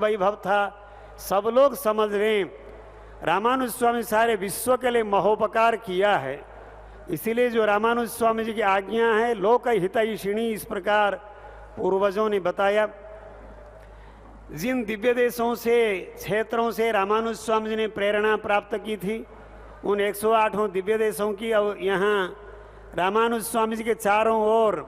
वैभव था, सब लोग समझ रहे हैं। रामानुज स्वामी सारे विश्व के लिए महोपकार किया है, इसीलिए जो रामानुज स्वामी जी की आज्ञा है लोक हितैषिणी, इस प्रकार पूर्वजों ने बताया। जिन दिव्य देशों से, क्षेत्रों से रामानुज स्वामी जी ने प्रेरणा प्राप्त की थी, उन 108 दिव्य देशों की, और यहाँ रामानुज स्वामी जी के चारों ओर,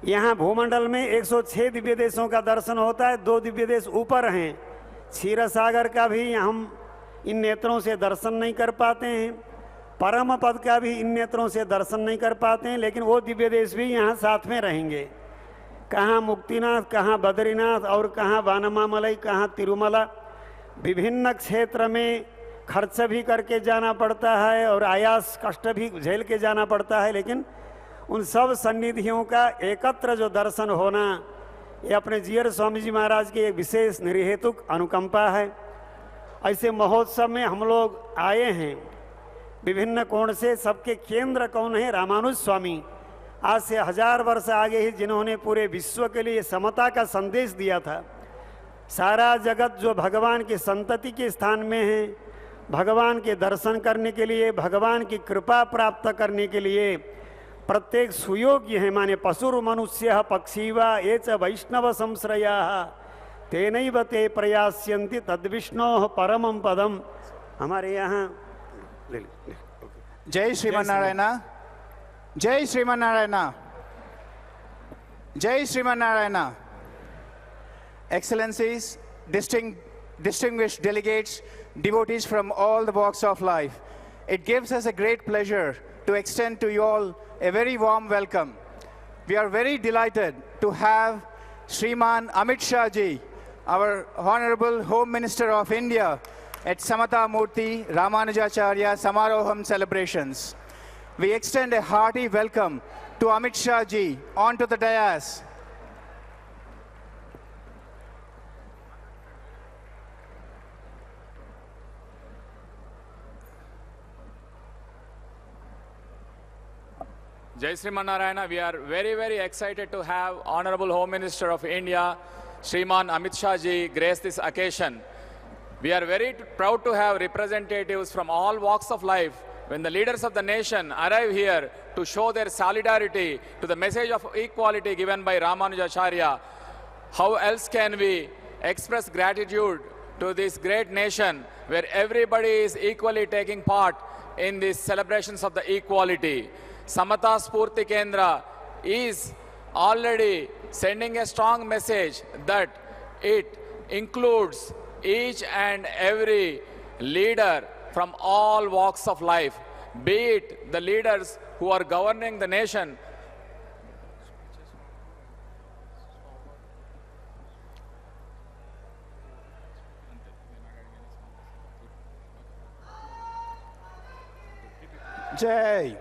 यहाँ भूमंडल में 106 दिव्य देशों का दर्शन होता है। 2 दिव्य देश ऊपर हैं, क्षीर सागर का भी हम इन नेत्रों से दर्शन नहीं कर पाते हैं, परम पद का भी इन नेत्रों से दर्शन नहीं कर पाते हैं, लेकिन वो दिव्य देश भी यहाँ साथ में रहेंगे। कहाँ मुक्तिनाथ, कहाँ बद्रीनाथ, और कहाँ वानमामलई, कहाँ तिरुमला। विभिन्न क्षेत्र में खर्च भी करके जाना पड़ता है और आयास कष्ट भी झेल के जाना पड़ता है, लेकिन उन सब सन्निधियों का एकत्र जो दर्शन होना, ये अपने जीयर स्वामी जी महाराज की एक विशेष निर्हेतुक अनुकंपा है। ऐसे महोत्सव में हम लोग आए हैं विभिन्न कोण से। सबके केंद्र कौन है? रामानुज स्वामी। आज से 1000 वर्ष आगे ही जिन्होंने पूरे विश्व के लिए समता का संदेश दिया था। सारा जगत जो भगवान की संतति के स्थान में है, भगवान के दर्शन करने के लिए, भगवान की कृपा प्राप्त करने के लिए प्रत्येक सुयोग्य है। माने पशुर मनुष्य पक्षीवा ये च वैष्णव संश्रया तेनैव ते प्रयास्यन्ति तद्विष्णोः परमं पदम। हमारे यहाँ जय श्रीमन्नारायण, जय श्रीमन्नारायण, जय Sriman Narayana. Excellencies, distinguished delegates, devotees from all the walks of life, it gives us a great pleasure to extend to you all a very warm welcome. We are very delighted to have Shriman Amit Shah ji, our Honorable Home Minister of India, at Samata Murthy Ramanujacharya Samaroham celebrations. We extend a hearty welcome to Amit Shah ji onto the dais. Jai Srimanarayana, we are very excited to have Honorable Home Minister of India, Shriman Amit Shah ji, grace this occasion. We are very proud to have representatives from all walks of life. When the leaders of the nation arrive here to show their solidarity to the message of equality given by Ramanujacharya, how else can we express gratitude to this great nation where everybody is equally taking part in these celebrations of the equality. Samata Spurti Kendra is already sending a strong message that it includes each and every leader from all walks of life, be it the leaders who are governing the nation. Jai.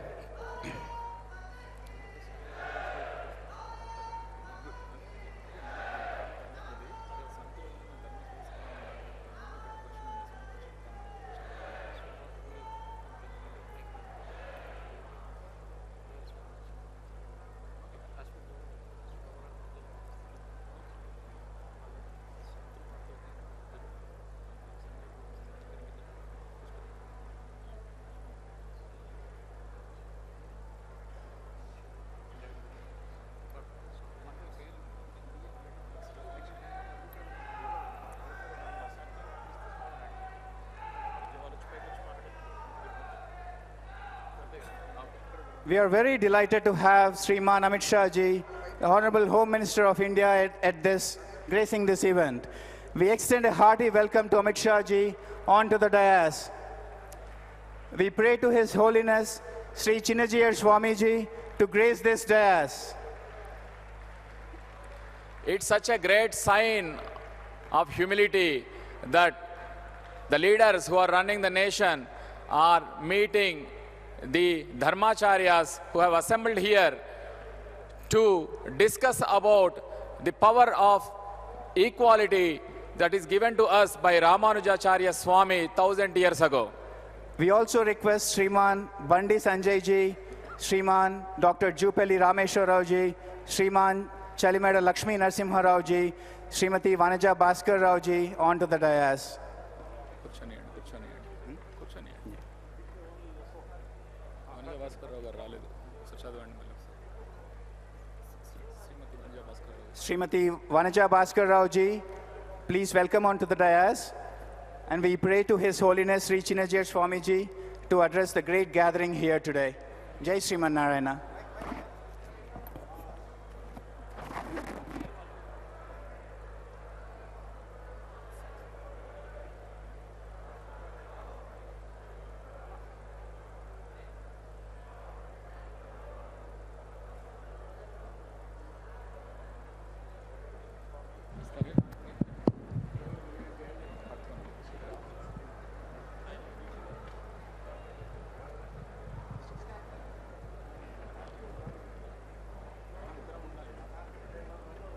We are very delighted to have Shriman Amit Shah ji, the Honorable Home Minister of India, gracing this event. We extend a hearty welcome to Amit Shah ji onto the dais. We pray to His Holiness Sri Chinnajiyar Swami ji to grace this dais. It's such a great sign of humility that the leaders who are running the nation are meeting the Dharmacharyas who have assembled here to discuss about the power of equality that is given to us by Ramanujacharya Swami 1000 years ago. We also request Shriman Bandi Sanjay ji, Shriman Dr. Jupeli Rameshwar Rao ji, Shriman Chalimada Lakshmi Narasimha Rao ji, Srimati Vanaja Bhaskar Rao ji onto the dais. Srimati Vanaja Bhaskar Rao ji, please welcome onto the dais. And we pray to His Holiness Sri Chinajir Swami ji to address the great gathering here today. Jai Sriman Narayana.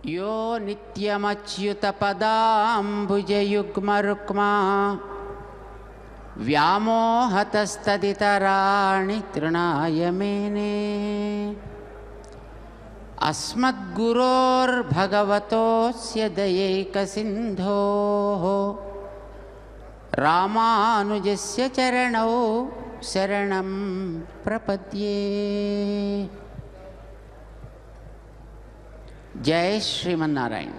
यो नित्यमच्युतपदाम्बुजयुग्मरुक्मा व्यामोहतस्तदितराणि तृणाय मेने अस्मद्गुरोर्भगवतोऽस्य दयैकसिन्धोः रामानुजस्य चरणौ शरणं प्रपद्ये। जय श्रीमन नारायण।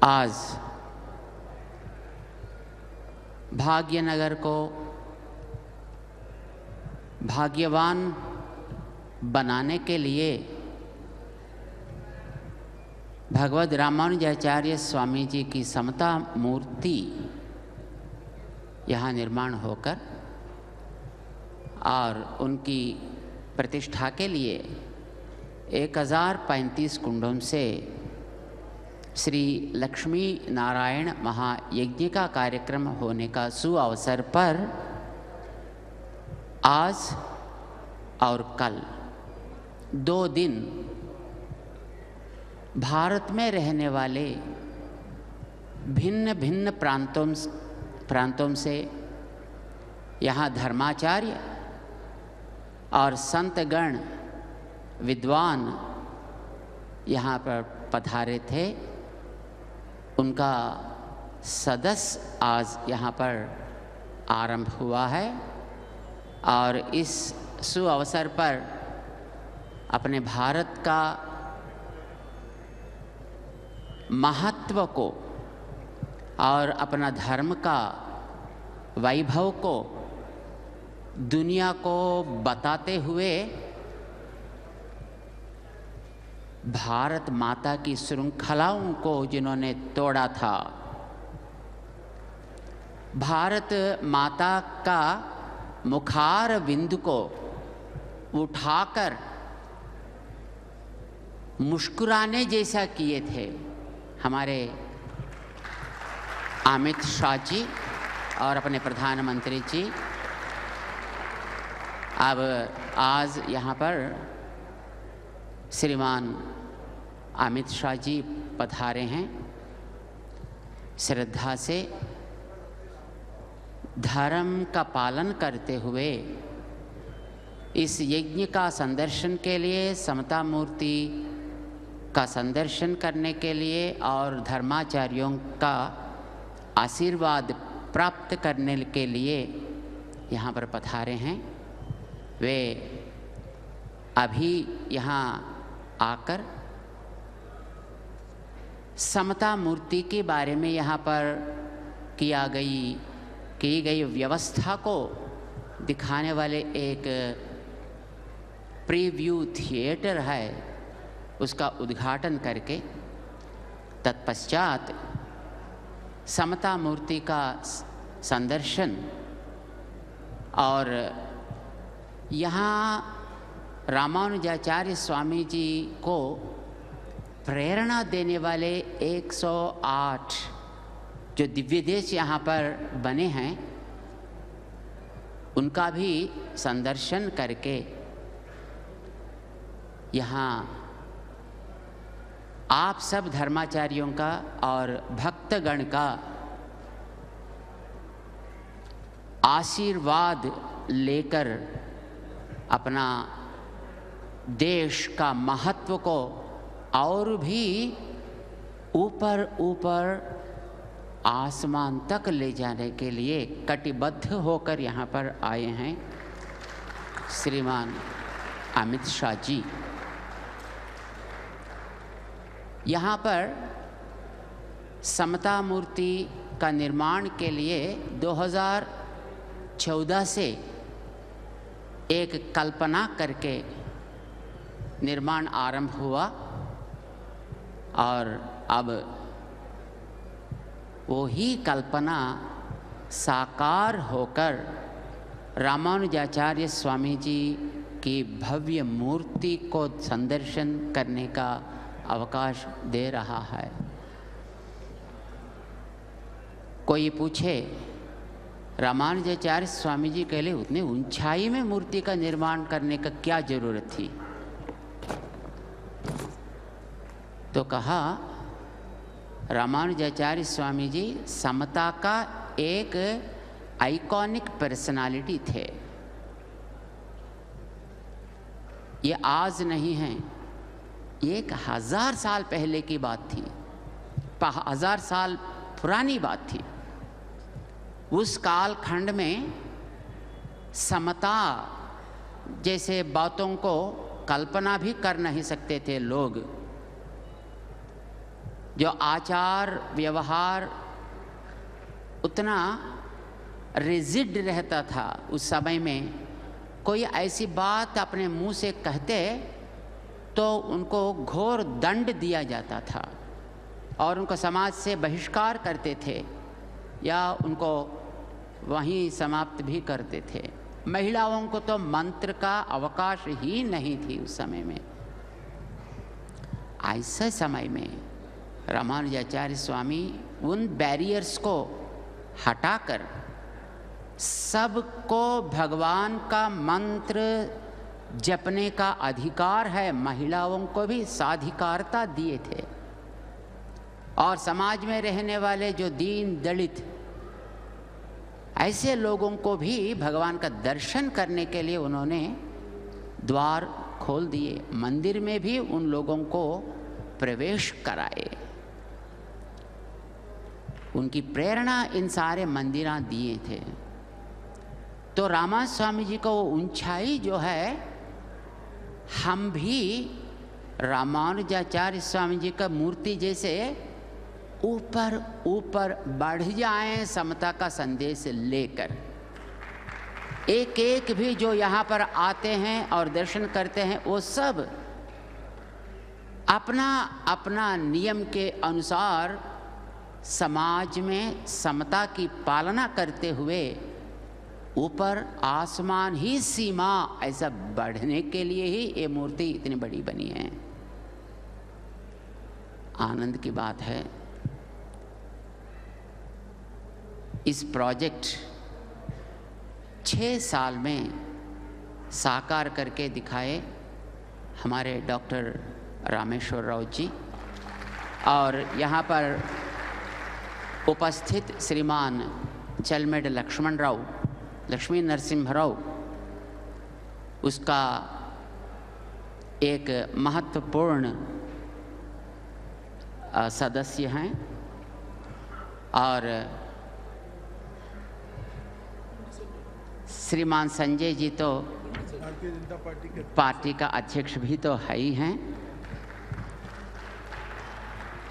आज भाग्यनगर को भाग्यवान बनाने के लिए भगवद रामानुजाचार्य स्वामी जी की समता मूर्ति यहाँ निर्माण होकर और उनकी प्रतिष्ठा के लिए 1035 कुंडों से श्री लक्ष्मी नारायण महायज्ञ का कार्यक्रम होने का सुअवसर पर आज और कल 2 दिन भारत में रहने वाले भिन्न भिन्न प्रांतों से यहाँ धर्माचार्य और संतगण विद्वान यहाँ पर पधारे थे। उनका सदस्य आज यहाँ पर आरंभ हुआ है और इस सुअवसर पर अपने भारत का महत्व को और अपना धर्म का वैभव को दुनिया को बताते हुए भारत माता की श्रृंखलाओं को जिन्होंने तोड़ा था, भारत माता का मुखार बिंदु को उठाकर मुस्कुराने जैसा किए थे हमारे अमित शाह जी और अपने प्रधानमंत्री जी। अब आज यहाँ पर श्रीमान अमित शाह जी पधारे हैं। श्रद्धा से धर्म का पालन करते हुए इस यज्ञ का संदर्शन के लिए, समता मूर्ति का संदर्शन करने के लिए और धर्माचार्यों का आशीर्वाद प्राप्त करने के लिए यहाँ पर पधारे हैं। वे अभी यहाँ आकर समता मूर्ति के बारे में यहाँ पर की गई व्यवस्था को दिखाने वाले एक प्रीव्यू थिएटर है, उसका उद्घाटन करके तत्पश्चात समता मूर्ति का संदर्शन और यहाँ रामानुजाचार्य स्वामी जी को प्रेरणा देने वाले 108 जो दिव्य देश यहाँ पर बने हैं उनका भी संदर्शन करके यहाँ आप सब धर्माचार्यों का और भक्तगण का आशीर्वाद लेकर अपना देश का महत्व को और भी ऊपर ऊपर आसमान तक ले जाने के लिए कटिबद्ध होकर यहाँ पर आए हैं श्रीमान अमित शाह जी। यहाँ पर समता मूर्ति का निर्माण के लिए 2014 से एक कल्पना करके निर्माण आरंभ हुआ और अब वो ही कल्पना साकार होकर रामानुजाचार्य स्वामी जी की भव्य मूर्ति को संदर्शन करने का अवकाश दे रहा है। कोई पूछे रामानुजाचार्य स्वामी जी के लिए उतनी ऊंचाई में मूर्ति का निर्माण करने का क्या जरूरत थी, तो कहा रामानुजाचार्य स्वामी जी समता का एक आइकॉनिक पर्सनालिटी थे। ये आज नहीं है, ये 1000 साल पहले की बात थी, 1000 साल पुरानी बात थी। उस कालखंड में समता जैसे बातों को कल्पना भी कर नहीं सकते थे लोग। जो आचार व्यवहार उतना रिजिड रहता था उस समय में, कोई ऐसी बात अपने मुंह से कहते तो उनको घोर दंड दिया जाता था और उनको समाज से बहिष्कार करते थे या उनको वहीं समाप्त भी करते थे। महिलाओं को तो मंत्र का अवकाश ही नहीं थी उस समय में। ऐसे समय में रामानुजाचार्य स्वामी उन बैरियर्स को हटाकर सबको भगवान का मंत्र जपने का अधिकार है, महिलाओं को भी साधिकारता दिए थे। और समाज में रहने वाले जो दीन दलित ऐसे लोगों को भी भगवान का दर्शन करने के लिए उन्होंने द्वार खोल दिए, मंदिर में भी उन लोगों को प्रवेश कराए। उनकी प्रेरणा इन सारे मंदिरां दिए थे। तो रामा स्वामी जी को वो ऊंचाई जो है, हम भी रामानुजाचार्य स्वामी जी का मूर्ति जैसे ऊपर ऊपर बढ़ जाएं समता का संदेश लेकर। एक एक भी जो यहाँ पर आते हैं और दर्शन करते हैं वो सब अपना अपना नियम के अनुसार समाज में समता की पालना करते हुए ऊपर आसमान ही सीमा ऐसा बढ़ने के लिए ही ये मूर्ति इतनी बड़ी बनी है। आनंद की बात है, इस प्रोजेक्ट 6 साल में साकार करके दिखाए हमारे डॉक्टर रामेश्वर राव जी और यहाँ पर उपस्थित श्रीमान चलमेड लक्ष्मण राव, लक्ष्मी नरसिम्हा राव उसका एक महत्वपूर्ण सदस्य हैं और श्रीमान संजय जी तो भारतीय जनता पार्टी का अध्यक्ष भी तो है ही हैं।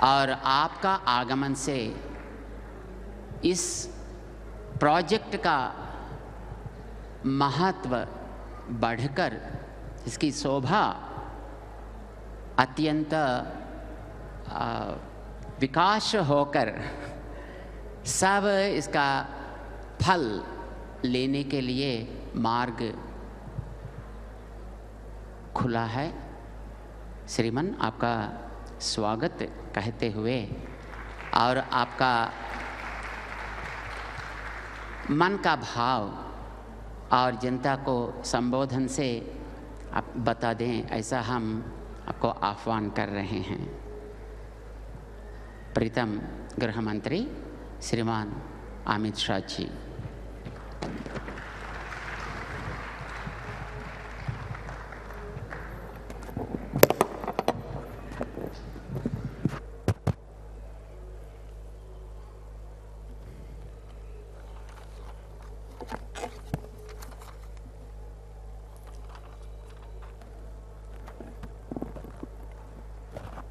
और आपका आगमन से इस प्रोजेक्ट का महत्व बढ़कर इसकी शोभा अत्यंत विकास होकर सब इसका फल लेने के लिए मार्ग खुला है। श्रीमन आपका स्वागत कहते हुए और आपका मन का भाव और जनता को संबोधन से आप बता दें, ऐसा हम आपको आह्वान कर रहे हैं। प्रीतम गृह मंत्री श्रीमान अमित शाह जी।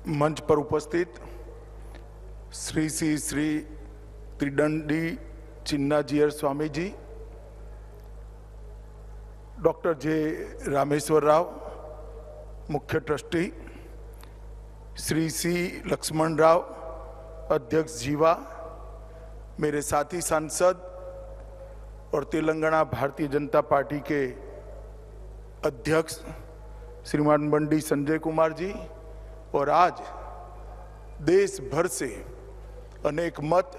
मंच पर उपस्थित श्री त्रिदंडी चिन्नाजीयर स्वामी जी, डॉक्टर जे रामेश्वर राव मुख्य ट्रस्टी, श्री सी लक्ष्मण राव अध्यक्ष जीवा, मेरे साथी सांसद और तेलंगाना भारतीय जनता पार्टी के अध्यक्ष श्रीमान बंडी संजय कुमार जी, और आज देश भर से अनेक मत,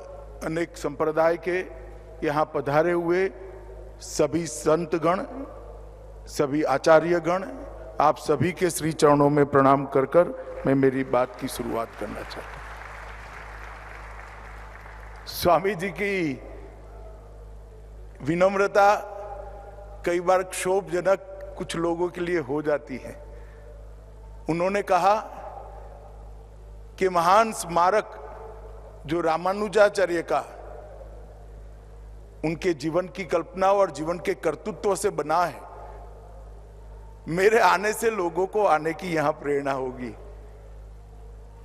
अनेक संप्रदाय के यहाँ पधारे हुए सभी संतगण, सभी आचार्यगण, आप सभी के श्री चरणों में प्रणाम कर कर मैं मेरी बात की शुरुआत करना चाहता हूं। स्वामी जी की विनम्रता कई बार क्षोभजनक कुछ लोगों के लिए हो जाती है। उन्होंने कहा कि महान स्मारक जो रामानुजाचार्य का उनके जीवन की कल्पना और जीवन के कर्तृत्व से बना है, मेरे आने से लोगों को आने की यहां प्रेरणा होगी।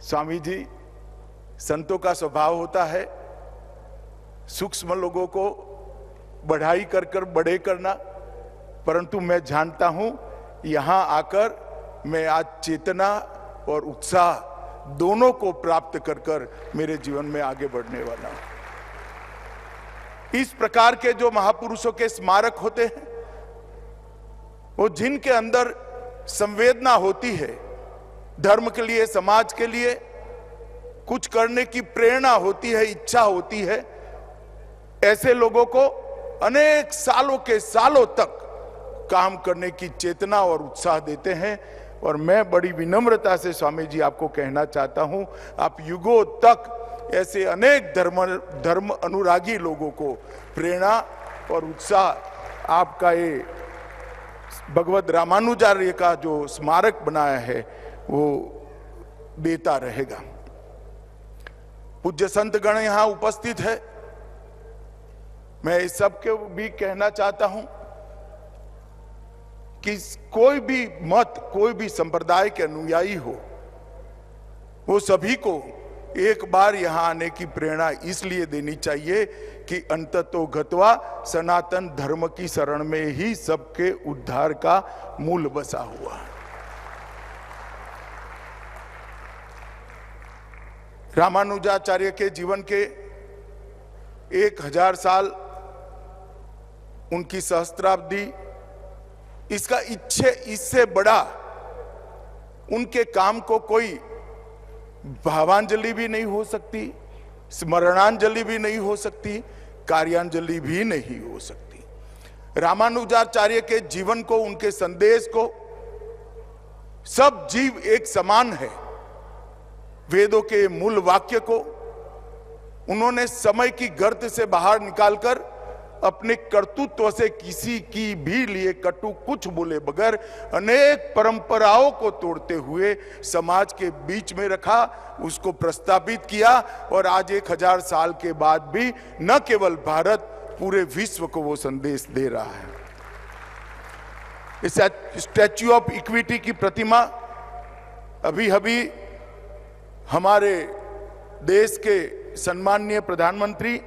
स्वामी जी, संतों का स्वभाव होता है सूक्ष्म लोगों को बढ़ाई कर कर बड़े करना, परंतु मैं जानता हूं यहां आकर मैं आज चेतना और उत्साह दोनों को प्राप्त कर कर मेरे जीवन में आगे बढ़ने वाला हूं। इस प्रकार के जो महापुरुषों के स्मारक होते हैं, वो जिनके अंदर संवेदना होती है, धर्म के लिए, समाज के लिए कुछ करने की प्रेरणा होती है, इच्छा होती है, ऐसे लोगों को अनेक सालों के सालों तक काम करने की चेतना और उत्साह देते हैं। और मैं बड़ी विनम्रता से स्वामी जी आपको कहना चाहता हूं, आप युगों तक ऐसे अनेक धर्म अनुरागी लोगों को प्रेरणा और उत्साह आपका ये भगवत रामानुजाचार्य का जो स्मारक बनाया है वो देता रहेगा। पूज्य संतगण यहां उपस्थित है, मैं इस सबके भी कहना चाहता हूं कि कोई भी मत, कोई भी संप्रदाय के अनुयायी हो, वो सभी को एक बार यहां आने की प्रेरणा इसलिए देनी चाहिए कि अंततो गत्वा सनातन धर्म की शरण में ही सबके उद्धार का मूल बसा हुआ है। रामानुजाचार्य के जीवन के 1000 साल, उनकी सहस्त्राब्दी, इसका इससे बड़ा उनके काम को कोई भावांजलि भी नहीं हो सकती, स्मरणांजलि भी नहीं हो सकती, कार्यांजलि भी नहीं हो सकती। रामानुजाचार्य के जीवन को, उनके संदेश को सब जीव एक समान है, वेदों के मूल वाक्य को उन्होंने समय की गर्त से बाहर निकालकर अपने कर्तृत्व से किसी की भी लिए कटु कुछ बोले बगैर अनेक परंपराओं को तोड़ते हुए समाज के बीच में रखा, उसको प्रस्तावित किया, और आज 1000 साल के बाद भी न केवल भारत, पूरे विश्व को वो संदेश दे रहा है। इस स्टैच्यू ऑफ इक्विटी की प्रतिमा अभी हमारे देश के सम्माननीय प्रधानमंत्री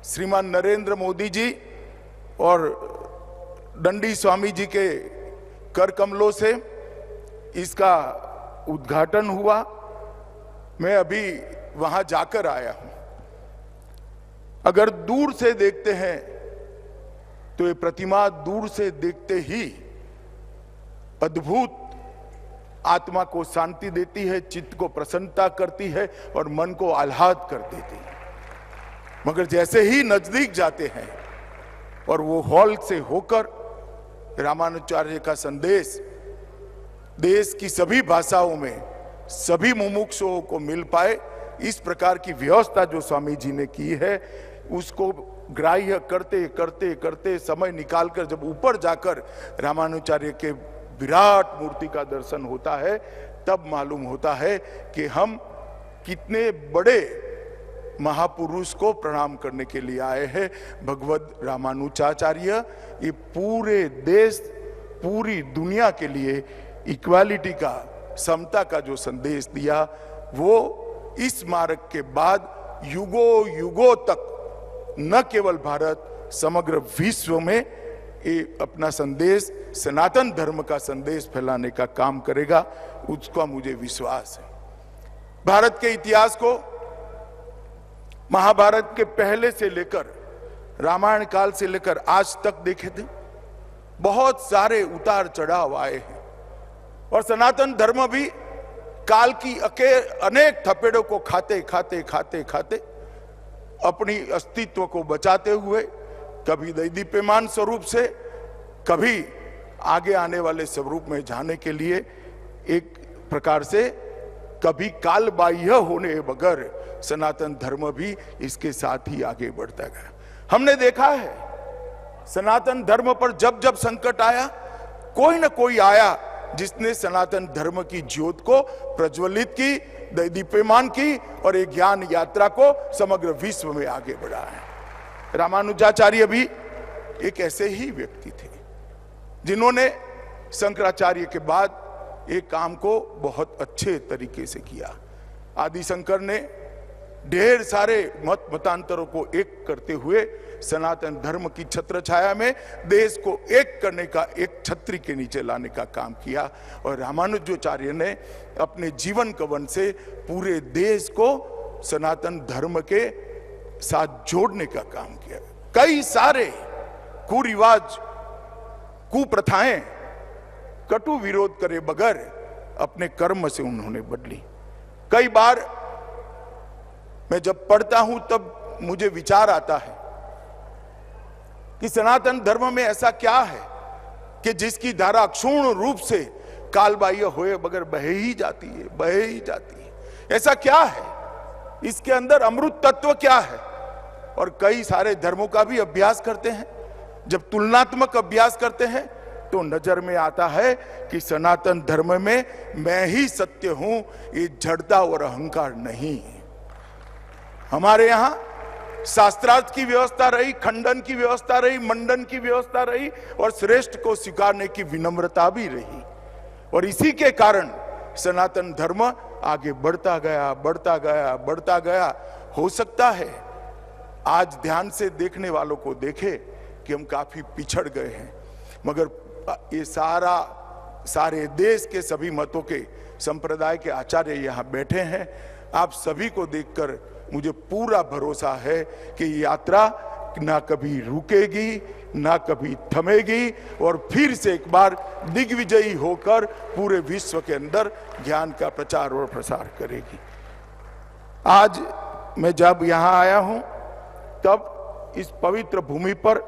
श्रीमान नरेंद्र मोदी जी और दंडी स्वामी जी के कर कमलों से इसका उद्घाटन हुआ। मैं अभी वहां जाकर आया हूं। अगर दूर से देखते हैं तो ये प्रतिमा दूर से देखते ही अद्भुत आत्मा को शांति देती है, चित्त को प्रसन्नता करती है और मन को आह्लाद कर देती है। मगर जैसे ही नजदीक जाते हैं और वो हॉल से होकर रामानुजाचार्य का संदेश देश की सभी भाषाओं में सभी मुमुक्षुओं को मिल पाए, इस प्रकार की व्यवस्था जो स्वामी जी ने की है, उसको ग्राह्य करते करते करते समय निकालकर जब ऊपर जाकर रामानुजाचार्य के विराट मूर्ति का दर्शन होता है, तब मालूम होता है कि हम कितने बड़े महापुरुष को प्रणाम करने के लिए आए हैं। भगवत रामानुजाचार्य ये पूरे देश, पूरी दुनिया के लिए इक्वालिटी का, समता का जो संदेश दिया, वो इस स्मारक के बाद युगों युगों तक न केवल भारत, समग्र विश्व में ये अपना संदेश, सनातन धर्म का संदेश फैलाने का काम करेगा, उसका मुझे विश्वास है। भारत के इतिहास को महाभारत के पहले से लेकर रामायण काल से लेकर आज तक देखे थे, बहुत सारे उतार चढ़ाव आए हैं और सनातन धर्म भी काल की अनेक थपेड़ों को खाते खाते खाते खाते अपनी अस्तित्व को बचाते हुए कभी दैदीप्यमान स्वरूप से, कभी आगे आने वाले स्वरूप में जाने के लिए एक प्रकार से कभी काल बाह्य होने बगैर सनातन धर्म भी इसके साथ ही आगे बढ़ता गया। हमने देखा है सनातन धर्म पर जब जब संकट आया, कोई ना कोई आया जिसने सनातन धर्म की ज्योत को प्रज्वलित की, दीप्यमान की और एक ज्ञान यात्रा को समग्र विश्व में आगे बढ़ाया। रामानुजाचार्य भी एक ऐसे ही व्यक्ति थे जिन्होंने शंकराचार्य के बाद एक काम को बहुत अच्छे तरीके से किया। आदि शंकर ने ढेर सारे मतांतरों को एक करते हुए सनातन धर्म की छत्र छाया में देश को एक करने का, एक छतरी के नीचे लाने का काम किया और रामानुजाचार्य ने अपने जीवन कवन से पूरे देश को सनातन धर्म के साथ जोड़ने का काम किया। कई सारे कुरिवाज, कुप्रथाएं कटु विरोध करे बगैर अपने कर्म से उन्होंने बदली। कई बार मैं जब पढ़ता हूं तब मुझे विचार आता है कि सनातन धर्म में ऐसा क्या है कि जिसकी धारा अक्षुण्ण रूप से कालबाह्य होए बगैर बहे ही जाती है, बहे ही जाती है। ऐसा क्या है, इसके अंदर अमृत तत्व क्या है? और कई सारे धर्मों का भी अभ्यास करते हैं। जब तुलनात्मक अभ्यास करते हैं तो नजर में आता है कि सनातन धर्म में मैं ही सत्य हूं, ये जड़ता और अहंकार नहीं है। हमारे यहां शास्त्रार्थ की व्यवस्था रही, खंडन की व्यवस्था रही, मंडन की व्यवस्था रही और श्रेष्ठ को स्वीकारने की विनम्रता भी रही और इसी के कारण सनातन धर्म आगे बढ़ता गया, बढ़ता गया, बढ़ता गया। हो सकता है आज ध्यान से देखने वालों को देखे कि हम काफी पिछड़ गए हैं, मगर ये सारे देश के सभी मतों के संप्रदाय के आचार्य यहाँ बैठे हैं। आप सभी को देखकर मुझे पूरा भरोसा है कि यात्रा ना कभी रुकेगी, ना कभी थमेगी और फिर से एक बार दिग्विजयी होकर पूरे विश्व के अंदर ज्ञान का प्रचार और प्रसार करेगी। आज मैं जब यहाँ आया हूँ तब इस पवित्र भूमि पर,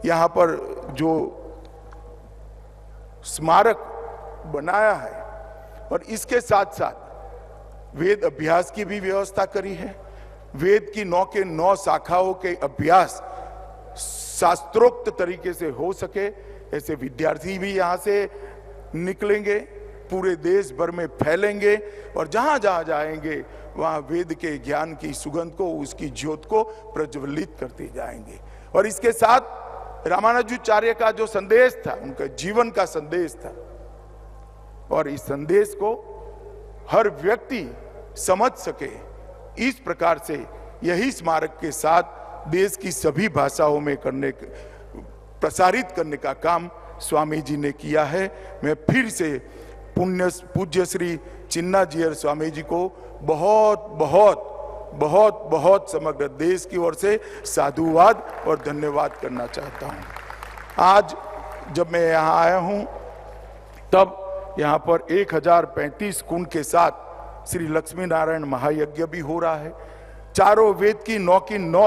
यहाँ पर जो स्मारक बनाया है और इसके साथ साथ वेद अभ्यास की भी व्यवस्था करी है। वेद की 9 के 9 शाखाओं के अभ्यास शास्त्रोक्त तरीके से हो सके, ऐसे विद्यार्थी भी यहाँ से निकलेंगे, पूरे देश भर में फैलेंगे और जहां जहां जाएंगे वहां वेद के ज्ञान की सुगंध को, उसकी ज्योत को प्रज्वलित करते जाएंगे। और इसके साथ रामानुजाचार्य का जो संदेश था, उनका जीवन का संदेश था और इस संदेश को हर व्यक्ति समझ सके, इस प्रकार से यही स्मारक के साथ देश की सभी भाषाओं में प्रसारित करने का काम स्वामी जी ने किया है। मैं फिर से पूज्य श्री चिन्नाजीयर स्वामी जी को बहुत बहुत बहुत बहुत समग्र देश की ओर से साधुवाद और धन्यवाद करना चाहता हूं। आज जब मैं यहाँ आया हूं तब यहाँ पर 1035 कुंड के साथ श्री लक्ष्मी नारायण महायज्ञ भी हो रहा है। चारों वेद की 9 की 9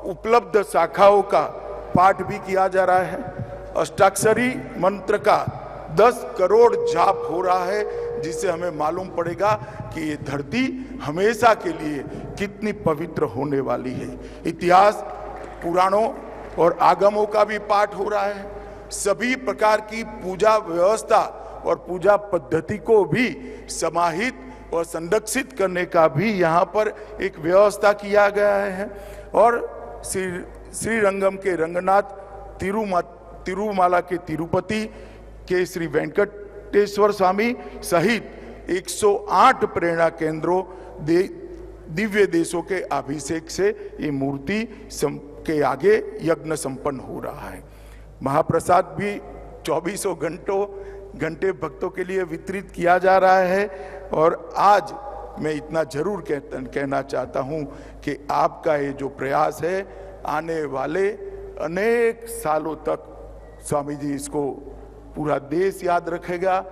उपलब्ध शाखाओं का पाठ भी किया जा रहा है। अष्टाक्षरी मंत्र का 10 करोड़ जाप हो रहा है, जिससे हमें मालूम पड़ेगा कि ये धरती हमेशा के लिए कितनी पवित्र होने वाली है। इतिहास, पुराणों और आगमों का भी पाठ हो रहा है। सभी प्रकार की पूजा व्यवस्था और पूजा पद्धति को भी समाहित और संरक्षित करने का भी यहाँ पर एक व्यवस्था किया गया है। और श्री रंगम के रंगनाथ, तिरुमाला के तिरुपति के श्री वेंकटेश्वर स्वामी सहित 108 प्रेरणा केंद्रों दिव्य देशों के अभिषेक से ये मूर्ति के आगे यज्ञ संपन्न हो रहा है। महाप्रसाद भी 24 घंटे भक्तों के लिए वितरित किया जा रहा है। और आज मैं इतना जरूर कहना चाहता हूं कि आपका ये जो प्रयास है, आने वाले अनेक सालों तक स्वामी जी इसको पूरा देश याद रखेगा।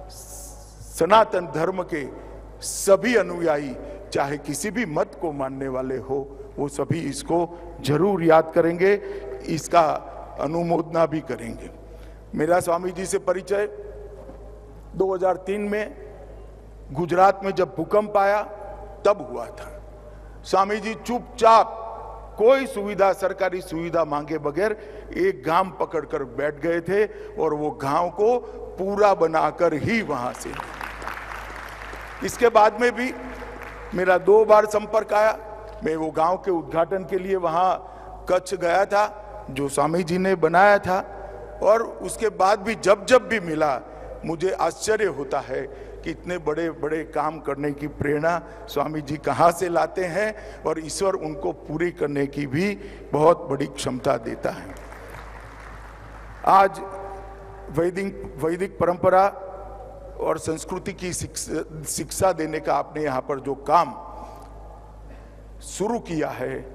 सनातन धर्म के सभी अनुयायी, चाहे किसी भी मत को मानने वाले हो, वो सभी इसको जरूर याद करेंगे, इसका अनुमोदना भी करेंगे। मेरा स्वामी जी से परिचय 2003 में गुजरात में जब भूकंप आया तब हुआ था। स्वामी जी चुपचाप कोई सुविधा, सरकारी सुविधा मांगे बगैर एक गांव पकड़कर बैठ गए थे और वो गांव को पूरा बनाकर ही वहां से। इसके बाद में भी मेरा 2 बार संपर्क आया। मैं वो गांव के उद्घाटन के लिए वहां कच्छ गया था, जो स्वामी जी ने बनाया था। और उसके बाद भी जब भी मिला, मुझे आश्चर्य होता है कि इतने बड़े बड़े काम करने की प्रेरणा स्वामी जी कहाँ से लाते हैं, और ईश्वर उनको पूरी करने की भी बहुत बड़ी क्षमता देता है। आज वैदिक परंपरा और संस्कृति की शिक्षा देने का आपने यहाँ पर जो काम शुरू किया है,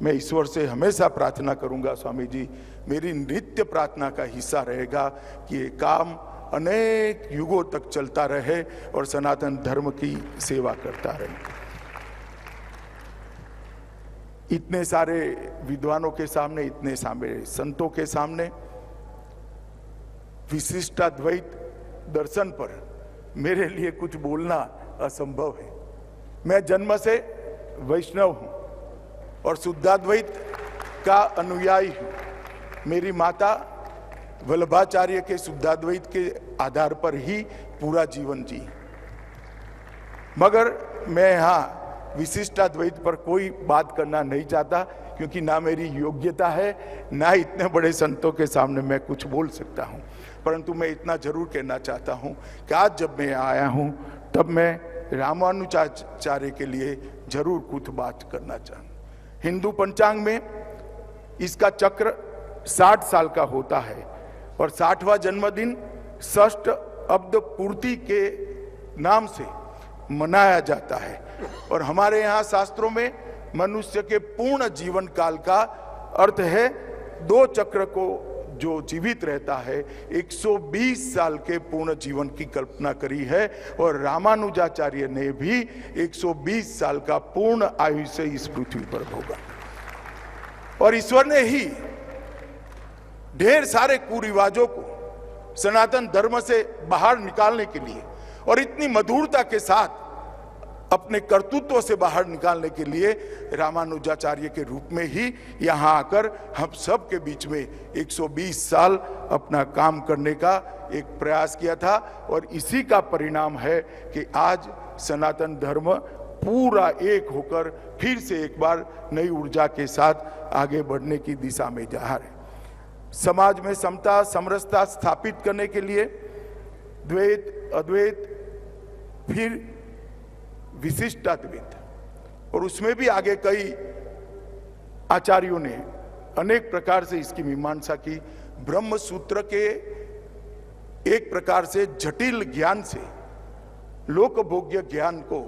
मैं ईश्वर से हमेशा प्रार्थना करूंगा, स्वामी जी मेरी नित्य प्रार्थना का हिस्सा रहेगा कि ये काम अनेक युगों तक चलता रहे और सनातन धर्म की सेवा करता रहे। इतने सारे विद्वानों के सामने, इतने सारे संतों के सामने विशिष्टाद्वैत दर्शन पर मेरे लिए कुछ बोलना असंभव है। मैं जन्म से वैष्णव हूं और शुद्धाद्वैत का अनुयायी हूं। मेरी माता वल्लभाचार्य के शुद्धाद्वैत के आधार पर ही पूरा जीवन जी, मगर मैं यहाँ विशिष्टाद्वैत पर कोई बात करना नहीं चाहता, क्योंकि ना मेरी योग्यता है, ना इतने बड़े संतों के सामने मैं कुछ बोल सकता हूँ। परंतु मैं इतना जरूर कहना चाहता हूँ कि आज जब मैं आया हूँ, तब मैं रामानुजाचार्य के लिए जरूर कुछ बात करना चाहूँ। हिंदू पंचांग में इसका चक्र 60 साल का होता है और 60वां जन्मदिन षष्ठ अब्द पूर्ति के नाम से मनाया जाता है। और हमारे यहाँ शास्त्रों में मनुष्य के पूर्ण जीवन काल का अर्थ है 2 चक्र को जो जीवित रहता है 120 साल के पूर्ण जीवन की कल्पना करी है। और रामानुजाचार्य ने भी 120 साल का पूर्ण आयुष्य इस पृथ्वी पर भोगा। और ईश्वर ने ही ढेर सारे कुरिवाजों को सनातन धर्म से बाहर निकालने के लिए और इतनी मधुरता के साथ अपने कर्तृत्व से बाहर निकालने के लिए रामानुजाचार्य के रूप में ही यहाँ आकर हम सब के बीच में 120 साल अपना काम करने का एक प्रयास किया था। और इसी का परिणाम है कि आज सनातन धर्म पूरा एक होकर फिर से एक बार नई ऊर्जा के साथ आगे बढ़ने की दिशा में जा रहा है। समाज में समता समरसता स्थापित करने के लिए द्वैत, अद्वैत, फिर विशिष्टाद्वैत, और उसमें भी आगे कई आचार्यों ने अनेक प्रकार से इसकी मीमांसा की। ब्रह्म सूत्र के एक प्रकार से जटिल ज्ञान से लोकभोग्य ज्ञान को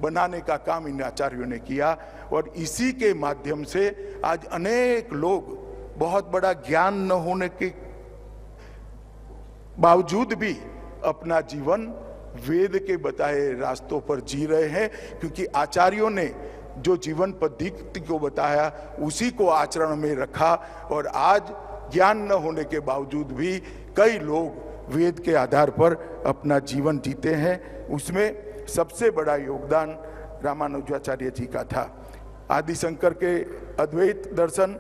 बनाने का काम इन आचार्यों ने किया। और इसी के माध्यम से आज अनेक लोग बहुत बड़ा ज्ञान न होने के बावजूद भी अपना जीवन वेद के बताए रास्तों पर जी रहे हैं, क्योंकि आचार्यों ने जो जीवन पद्धति को बताया उसी को आचरण में रखा। और आज ज्ञान न होने के बावजूद भी कई लोग वेद के आधार पर अपना जीवन जीते हैं। उसमें सबसे बड़ा योगदान रामानुजाचार्य जी का था। आदिशंकर के अद्वैत दर्शन,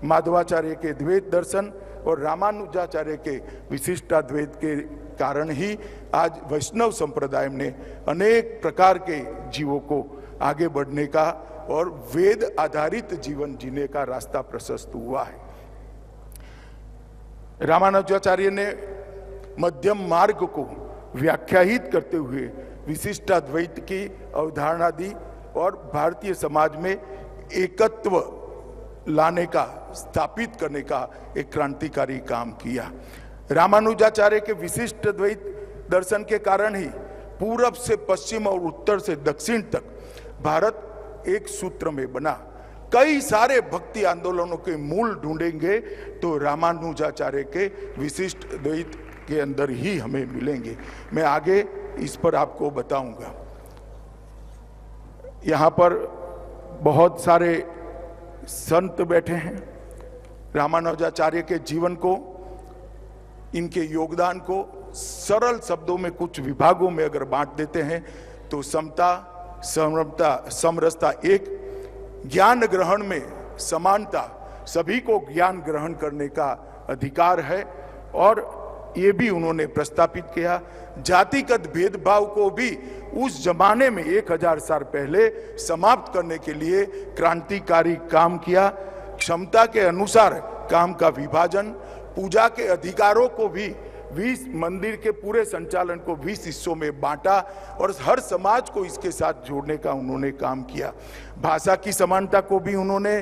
माधवाचार्य के द्वैत दर्शन और रामानुजाचार्य के विशिष्टाद्वैत के कारण ही आज वैष्णव संप्रदाय ने अनेक प्रकार के जीवों को आगे बढ़ने का और वेद आधारित जीवन जीने का रास्ता प्रशस्त हुआ है। रामानुजाचार्य ने मध्यम मार्ग को व्याख्यायित करते हुए विशिष्टाद्वैत की अवधारणा दी और भारतीय समाज में एकत्व लाने का, स्थापित करने का एक क्रांतिकारी काम किया। रामानुजाचार्य के विशिष्ट द्वैत दर्शन के कारण ही पूरब से पश्चिम और उत्तर से दक्षिण तक भारत एक सूत्र में बना। कई सारे भक्ति आंदोलनों के मूल ढूंढेंगे तो रामानुजाचार्य के विशिष्ट द्वैत के अंदर ही हमें मिलेंगे। मैं आगे इस पर आपको बताऊंगा। यहाँ पर बहुत सारे संत बैठे हैं। रामानुजाचार्य के जीवन को, इनके योगदान को सरल शब्दों में कुछ विभागों में अगर बांट देते हैं तो समता, समरसता एक, ज्ञान ग्रहण में समानता, सभी को ज्ञान ग्रहण करने का अधिकार है और ये भी उन्होंने प्रस्तापित किया। जातिगत भेदभाव को भी उस जमाने में 1000 साल पहले समाप्त करने के लिए क्रांतिकारी काम किया। क्षमता के अनुसार काम का विभाजन, पूजा के अधिकारों को भी 20 मंदिर के पूरे संचालन को 20 हिस्सों में बांटा और हर समाज को इसके साथ जोड़ने का उन्होंने काम किया। भाषा की समानता को भी उन्होंने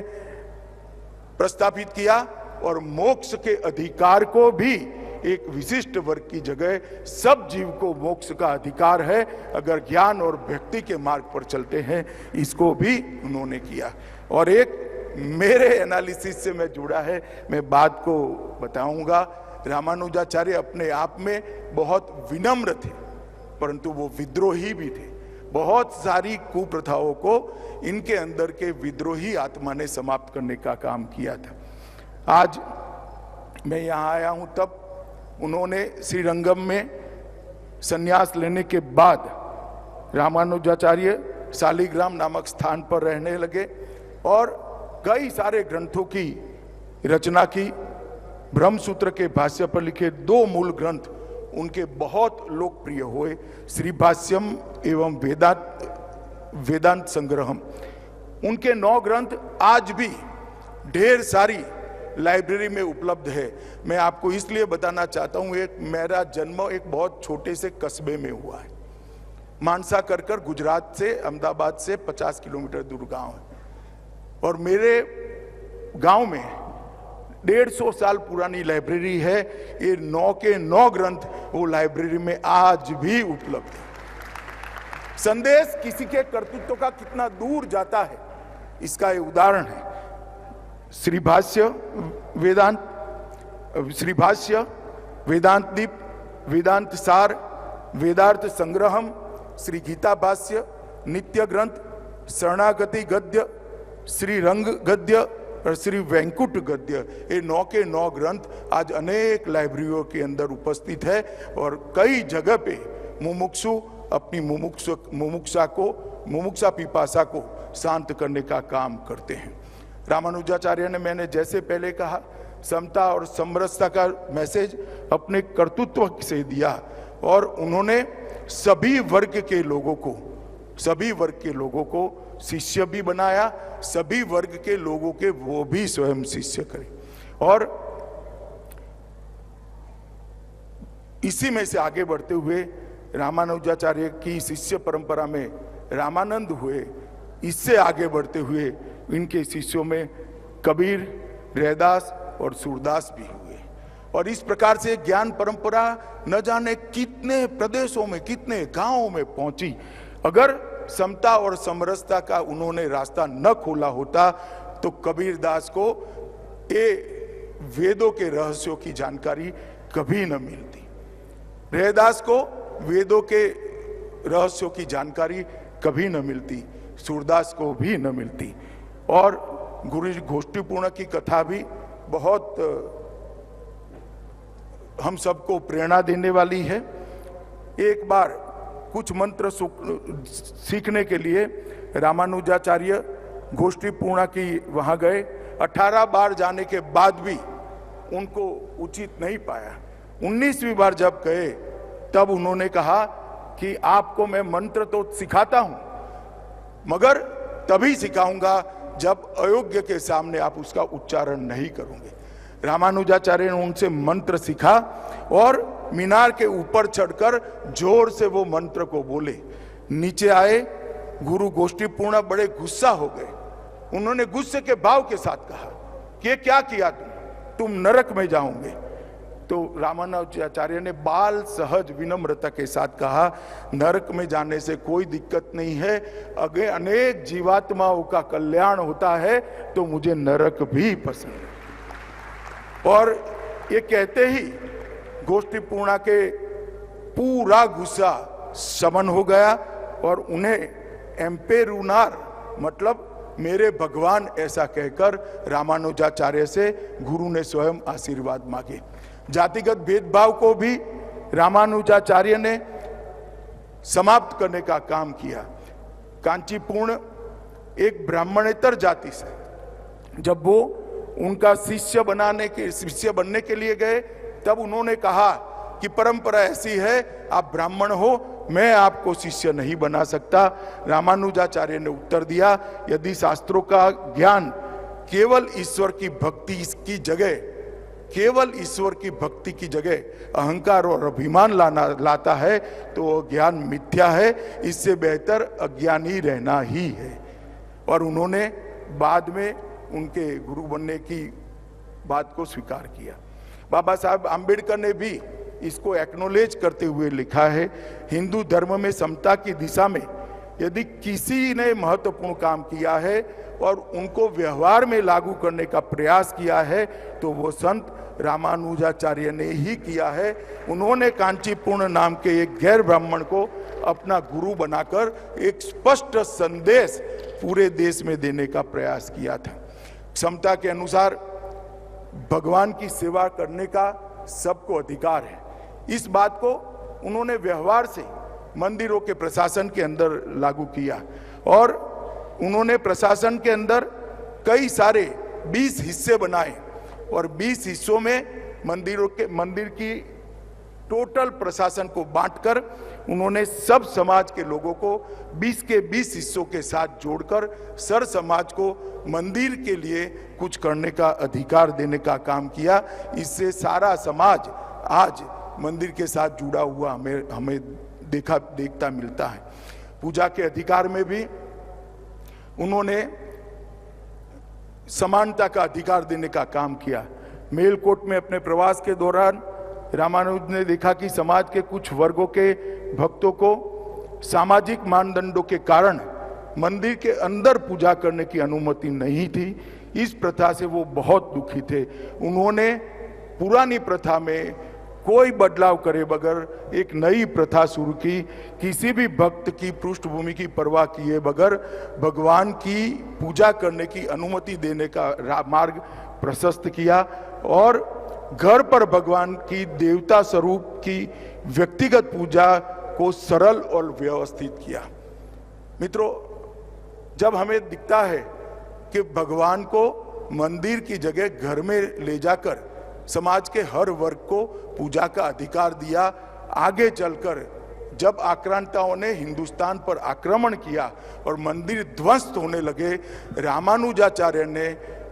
प्रस्तापित किया और मोक्ष के अधिकार को भी एक विशिष्ट वर्ग की जगह सब जीव को मोक्ष का अधिकार है अगर ज्ञान और भक्ति के मार्ग पर चलते हैं, इसको भी उन्होंने किया। और एक मेरे एनालिसिस से मैं जुड़ा है, मैं बात को बताऊंगा। रामानुजाचार्य अपने आप में बहुत विनम्र थे, परंतु वो विद्रोही भी थे। बहुत सारी कुप्रथाओं को इनके अंदर के विद्रोही आत्मा ने समाप्त करने का काम किया था। आज मैं यहाँ आया हूँ तब उन्होंने श्रीरंगम में संन्यास लेने के बाद रामानुजाचार्य शालिग्राम नामक स्थान पर रहने लगे और कई सारे ग्रंथों की रचना की। ब्रह्मसूत्र के भाष्य पर लिखे 2 मूल ग्रंथ उनके बहुत लोकप्रिय हुए, श्री भाष्यम एवं वेदांत संग्रहम। उनके 9 ग्रंथ आज भी ढेर सारी लाइब्रेरी में उपलब्ध है। मैं आपको इसलिए बताना चाहता हूं, मेरा जन्म एक बहुत छोटे से कस्बे में हुआ है। मानसा कर गुजरात से, अहमदाबाद से 50 किलोमीटर दूर गांव है और मेरे गांव में 150 साल पुरानी लाइब्रेरी है। ये 9 के 9 ग्रंथ वो लाइब्रेरी में आज भी उपलब्ध है। संदेश किसी के कर्तृत्व का कितना दूर जाता है, इसका ये उदाहरण है। श्री भाष्य वेदांत दीप, वेदांत सार, वेदार्थ संग्रहम, श्री गीता भाष्य, नित्य ग्रंथ, शरणागति गद्य, श्री रंग गद्य और श्री वैंकुट गद्य, ये 9 के 9 ग्रंथ आज अनेक लाइब्रेरियों के अंदर उपस्थित है और कई जगह पे मुमुक्षु अपनी मुमुक्षा पिपासा को शांत करने का काम करते हैं। रामानुजाचार्य ने, मैंने जैसे पहले कहा, समता और समरसता का मैसेज अपने कर्तृत्व से दिया और उन्होंने सभी वर्ग के लोगों को शिष्य भी बनाया, सभी वर्ग के लोगों के वो भी स्वयं शिष्य करे। और इसी में से आगे बढ़ते हुए रामानुजाचार्य की शिष्य परंपरा में रामानंद हुए। इससे आगे बढ़ते हुए इनके शिष्यों में कबीर, रैदास और सूरदास भी हुए और इस प्रकार से ज्ञान परंपरा न जाने कितने प्रदेशों में, कितने गांवों में पहुंची। अगर समता और समरसता का उन्होंने रास्ता न खोला होता तो कबीरदास को ये वेदों के रहस्यों की जानकारी कभी न मिलती, रैदास को वेदों के रहस्यों की जानकारी कभी न मिलती, सूरदास को भी न मिलती। और गुरु गोष्ठीपूर्ण की कथा भी बहुत हम सबको प्रेरणा देने वाली है। एक बार कुछ मंत्र सीखने के लिए रामानुजाचार्य गोष्ठीपूर्ण की वहां गए। 18 बार जाने के बाद भी उनको उचित नहीं पाया। 19वीं बार जब गए तब उन्होंने कहा कि आपको मैं मंत्र तो सिखाता हूं मगर तभी सिखाऊंगा जब अयोग्य के सामने आप उसका उच्चारण नहीं करोगे। रामानुजाचार्य ने उनसे मंत्र सीखा और मीनार के ऊपर चढ़कर जोर से वो मंत्र को बोले। नीचे आए गुरु गोष्ठीपूर्ण बड़े गुस्सा हो गए। उन्होंने गुस्से के भाव के साथ कहा कि ये क्या किया तुम नरक में जाओगे। तो रामानुजाचार्य ने बाल सहज विनम्रता के साथ कहा, नरक में जाने से कोई दिक्कत नहीं है, अगर अनेक जीवात्माओं का कल्याण होता है तो मुझे नरक भी पसंद है। और ये कहते ही गोष्ठीपूर्णा के पूरा गुस्सा शमन हो गया और उन्हें एम्पेरुनार मतलब मेरे भगवान ऐसा कहकर रामानुजाचार्य से गुरु ने स्वयं आशीर्वाद मांगे। जातिगत भेदभाव को भी रामानुजाचार्य ने समाप्त करने का काम किया। कांचीपूर्ण एक ब्राह्मणेतर जाति से जब वो उनका शिष्य बनने के लिए गए, तब उन्होंने कहा कि परंपरा ऐसी है, आप ब्राह्मण हो, मैं आपको शिष्य नहीं बना सकता। रामानुजाचार्य ने उत्तर दिया, यदि शास्त्रों का ज्ञान केवल ईश्वर की भक्ति की जगह अहंकार और अभिमान लाता है तो वो ज्ञान मिथ्या है, इससे बेहतर अज्ञानी रहना ही है। और उन्होंने बाद में उनके गुरु बनने की बात को स्वीकार किया। बाबा साहब आम्बेडकर ने भी इसको एक्नॉलेज करते हुए लिखा है, हिंदू धर्म में समता की दिशा में यदि किसी ने महत्वपूर्ण काम किया है और उनको व्यवहार में लागू करने का प्रयास किया है तो वो संत रामानुजाचार्य ने ही किया है। उन्होंने कांचीपूर्ण नाम के एक गैर ब्राह्मण को अपना गुरु बनाकर एक स्पष्ट संदेश पूरे देश में देने का प्रयास किया था। क्षमता के अनुसार भगवान की सेवा करने का सबको अधिकार है। इस बात को उन्होंने व्यवहार से मंदिरों के प्रशासन के अंदर लागू किया और उन्होंने प्रशासन के अंदर कई सारे 20 हिस्से बनाए और 20 हिस्सों में मंदिर की टोटल प्रशासन को बांटकर उन्होंने सब समाज के लोगों को 20 के 20 हिस्सों के साथ जोड़कर सर समाज को मंदिर के लिए कुछ करने का अधिकार देने का काम किया। इससे सारा समाज आज मंदिर के साथ जुड़ा हुआ हमें देखता मिलता है। पूजा के अधिकार में भी उन्होंने समानता का अधिकार देने का काम किया। मेलकोट में अपने प्रवास के दौरान रामानुज ने देखा कि समाज के कुछ वर्गों के भक्तों को सामाजिक मानदंडों के कारण मंदिर के अंदर पूजा करने की अनुमति नहीं थी। इस प्रथा से वो बहुत दुखी थे। उन्होंने पुरानी प्रथा में कोई बदलाव करे बगैर एक नई प्रथा शुरू की, किसी भी भक्त की पृष्ठभूमि की परवाह किए बगैर भगवान की पूजा करने की अनुमति देने का मार्ग प्रशस्त किया और घर पर भगवान की देवता स्वरूप की व्यक्तिगत पूजा को सरल और व्यवस्थित किया। मित्रों, जब हमें दिखता है कि भगवान को मंदिर की जगह घर में ले जाकर समाज के हर वर्ग को पूजा का अधिकार दिया, आगे चलकर जब आक्रांताओं ने हिंदुस्तान पर आक्रमण किया और मंदिर ध्वस्त होने लगे, रामानुजाचार्य ने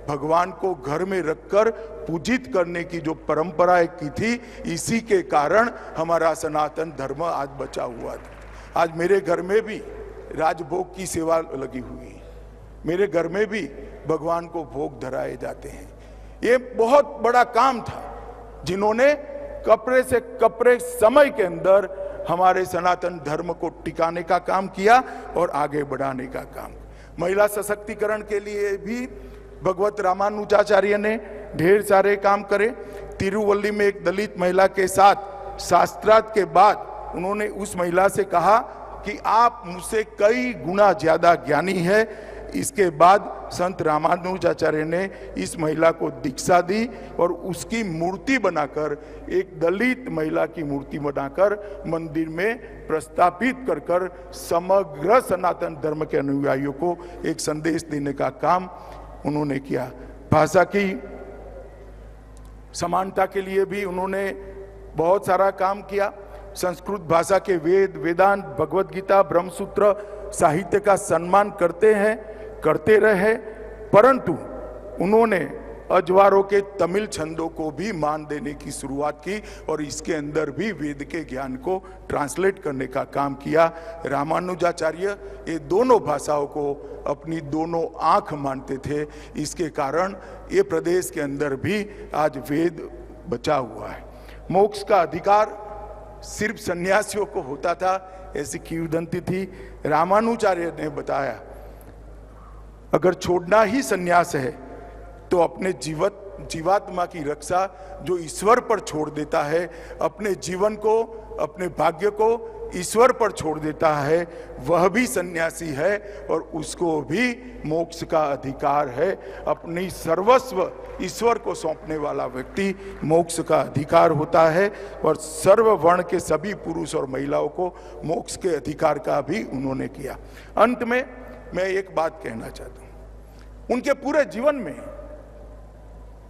भगवान को घर में रखकर पूजित करने की जो परंपराएं की थी, इसी के कारण हमारा सनातन धर्म आज बचा हुआ था। आज मेरे घर में भी राजभोग की सेवा लगी हुई है, मेरे घर में भी भगवान को भोग धराए जाते हैं। ये बहुत बड़ा काम था जिन्होंने कपड़े से कपड़े समय के अंदर हमारे सनातन धर्म को टिकाने का काम किया और आगे बढ़ाने का काम। महिला सशक्तिकरण के लिए भी भगवत रामानुजाचार्य ने ढेर सारे काम करे। तिरुवल्ली में एक दलित महिला के साथ शास्त्रार्थ के बाद उन्होंने उस महिला से कहा कि आप मुझसे कई गुना ज्यादा ज्ञानी है। इसके बाद संत रामानुजाचार्य ने इस महिला को दीक्षा दी और उसकी मूर्ति बनाकर, एक दलित महिला की मूर्ति बनाकर मंदिर में प्रस्थापित कर समग्र सनातन धर्म के अनुयायियों को एक संदेश देने का काम उन्होंने किया। भाषा की समानता के लिए भी उन्होंने बहुत सारा काम किया। संस्कृत भाषा के वेद, वेदांत, भगवत गीता, ब्रह्मसूत्र साहित्य का सम्मान करते रहे, परंतु उन्होंने अजवारों के तमिल छंदों को भी मान देने की शुरुआत की और इसके अंदर भी वेद के ज्ञान को ट्रांसलेट करने का काम किया। रामानुजाचार्य ये दोनों भाषाओं को अपनी दोनों आंख मानते थे। इसके कारण ये प्रदेश के अंदर भी आज वेद बचा हुआ है। मोक्ष का अधिकार सिर्फ सन्यासियों को होता था, ऐसी किंवदंती थी। रामानुजाचार्य ने बताया अगर छोड़ना ही सन्यास है तो अपने जीवात्मा की रक्षा जो ईश्वर पर छोड़ देता है, अपने जीवन को, अपने भाग्य को ईश्वर पर छोड़ देता है, वह भी सन्यासी है और उसको भी मोक्ष का अधिकार है। अपनी सर्वस्व ईश्वर को सौंपने वाला व्यक्ति मोक्ष का अधिकार होता है और सर्व वर्ण के सभी पुरुष और महिलाओं को मोक्ष के अधिकार का भी उन्होंने किया। अंत में मैं एक बात कहना चाहता हूं, उनके पूरे जीवन में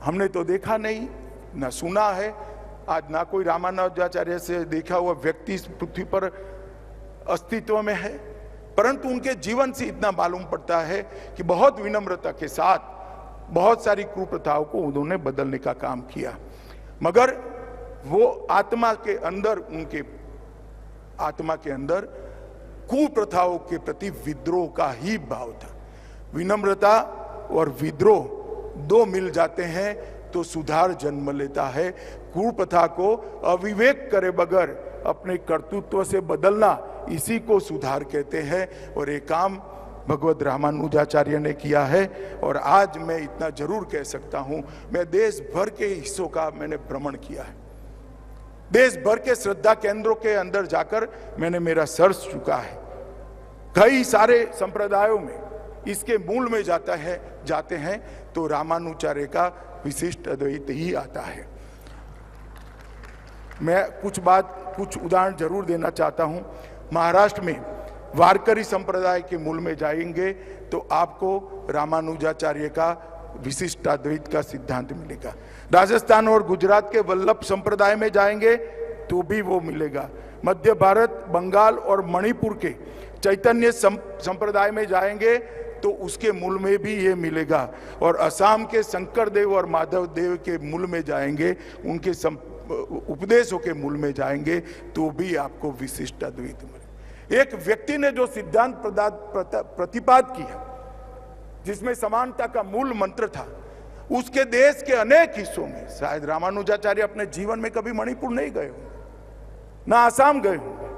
हमने तो देखा नहीं, ना सुना है, आज ना कोई रामानुजाचार्य से देखा हुआ व्यक्ति इस पृथ्वी पर अस्तित्व में है, परंतु उनके जीवन से इतना मालूम पड़ता है कि बहुत विनम्रता के साथ बहुत सारी कुप्रथाओं को उन्होंने बदलने का काम किया। मगर वो आत्मा के अंदर, उनके आत्मा के अंदर कुप्रथाओं के प्रति विद्रोह का ही भाव था। विनम्रता और विद्रोह दो मिल जाते हैं तो सुधार जन्म लेता है। कुप्रथा को अविवेक करे बगैर अपने कर्तृत्व से बदलना, इसी को सुधार कहते हैं और ये काम भगवत रामानुजाचार्य ने किया है। और आज मैं इतना जरूर कह सकता हूं, मैं देश भर के हिस्सों का मैंने भ्रमण किया है, देश भर के श्रद्धा केंद्रों के अंदर जाकर मैंने मेरा सर्च चुका है। कई सारे संप्रदायों में इसके मूल में जाते हैं तो रामानुजाचार्य का विशिष्ट अद्वैत ही आता है। मैं कुछ उदाहरण जरूर देना चाहता हूं। महाराष्ट्र में वारकरी संप्रदाय के मूल में जाएंगे तो आपको रामानुजाचार्य का विशिष्ट अद्वैत का सिद्धांत मिलेगा। राजस्थान और गुजरात के वल्लभ संप्रदाय में जाएंगे तो भी वो मिलेगा। मध्य भारत, बंगाल और मणिपुर के चैतन्य संप्रदाय में जाएंगे तो उसके मूल में भी ये मिलेगा। और असम के शंकर देव और माधव देव के मूल में जाएंगे, उनके उपदेशों के मूल में जाएंगे तो भी आपको विशिष्ट अद्वैत मिलेगा। एक व्यक्ति ने जो सिद्धांत प्रतिपाद किया जिसमें समानता का मूल मंत्र था, उसके देश के अनेक हिस्सों में, शायद रामानुजाचार्य अपने जीवन में कभी मणिपुर नहीं गए होंगे, ना आसाम गए होंगे,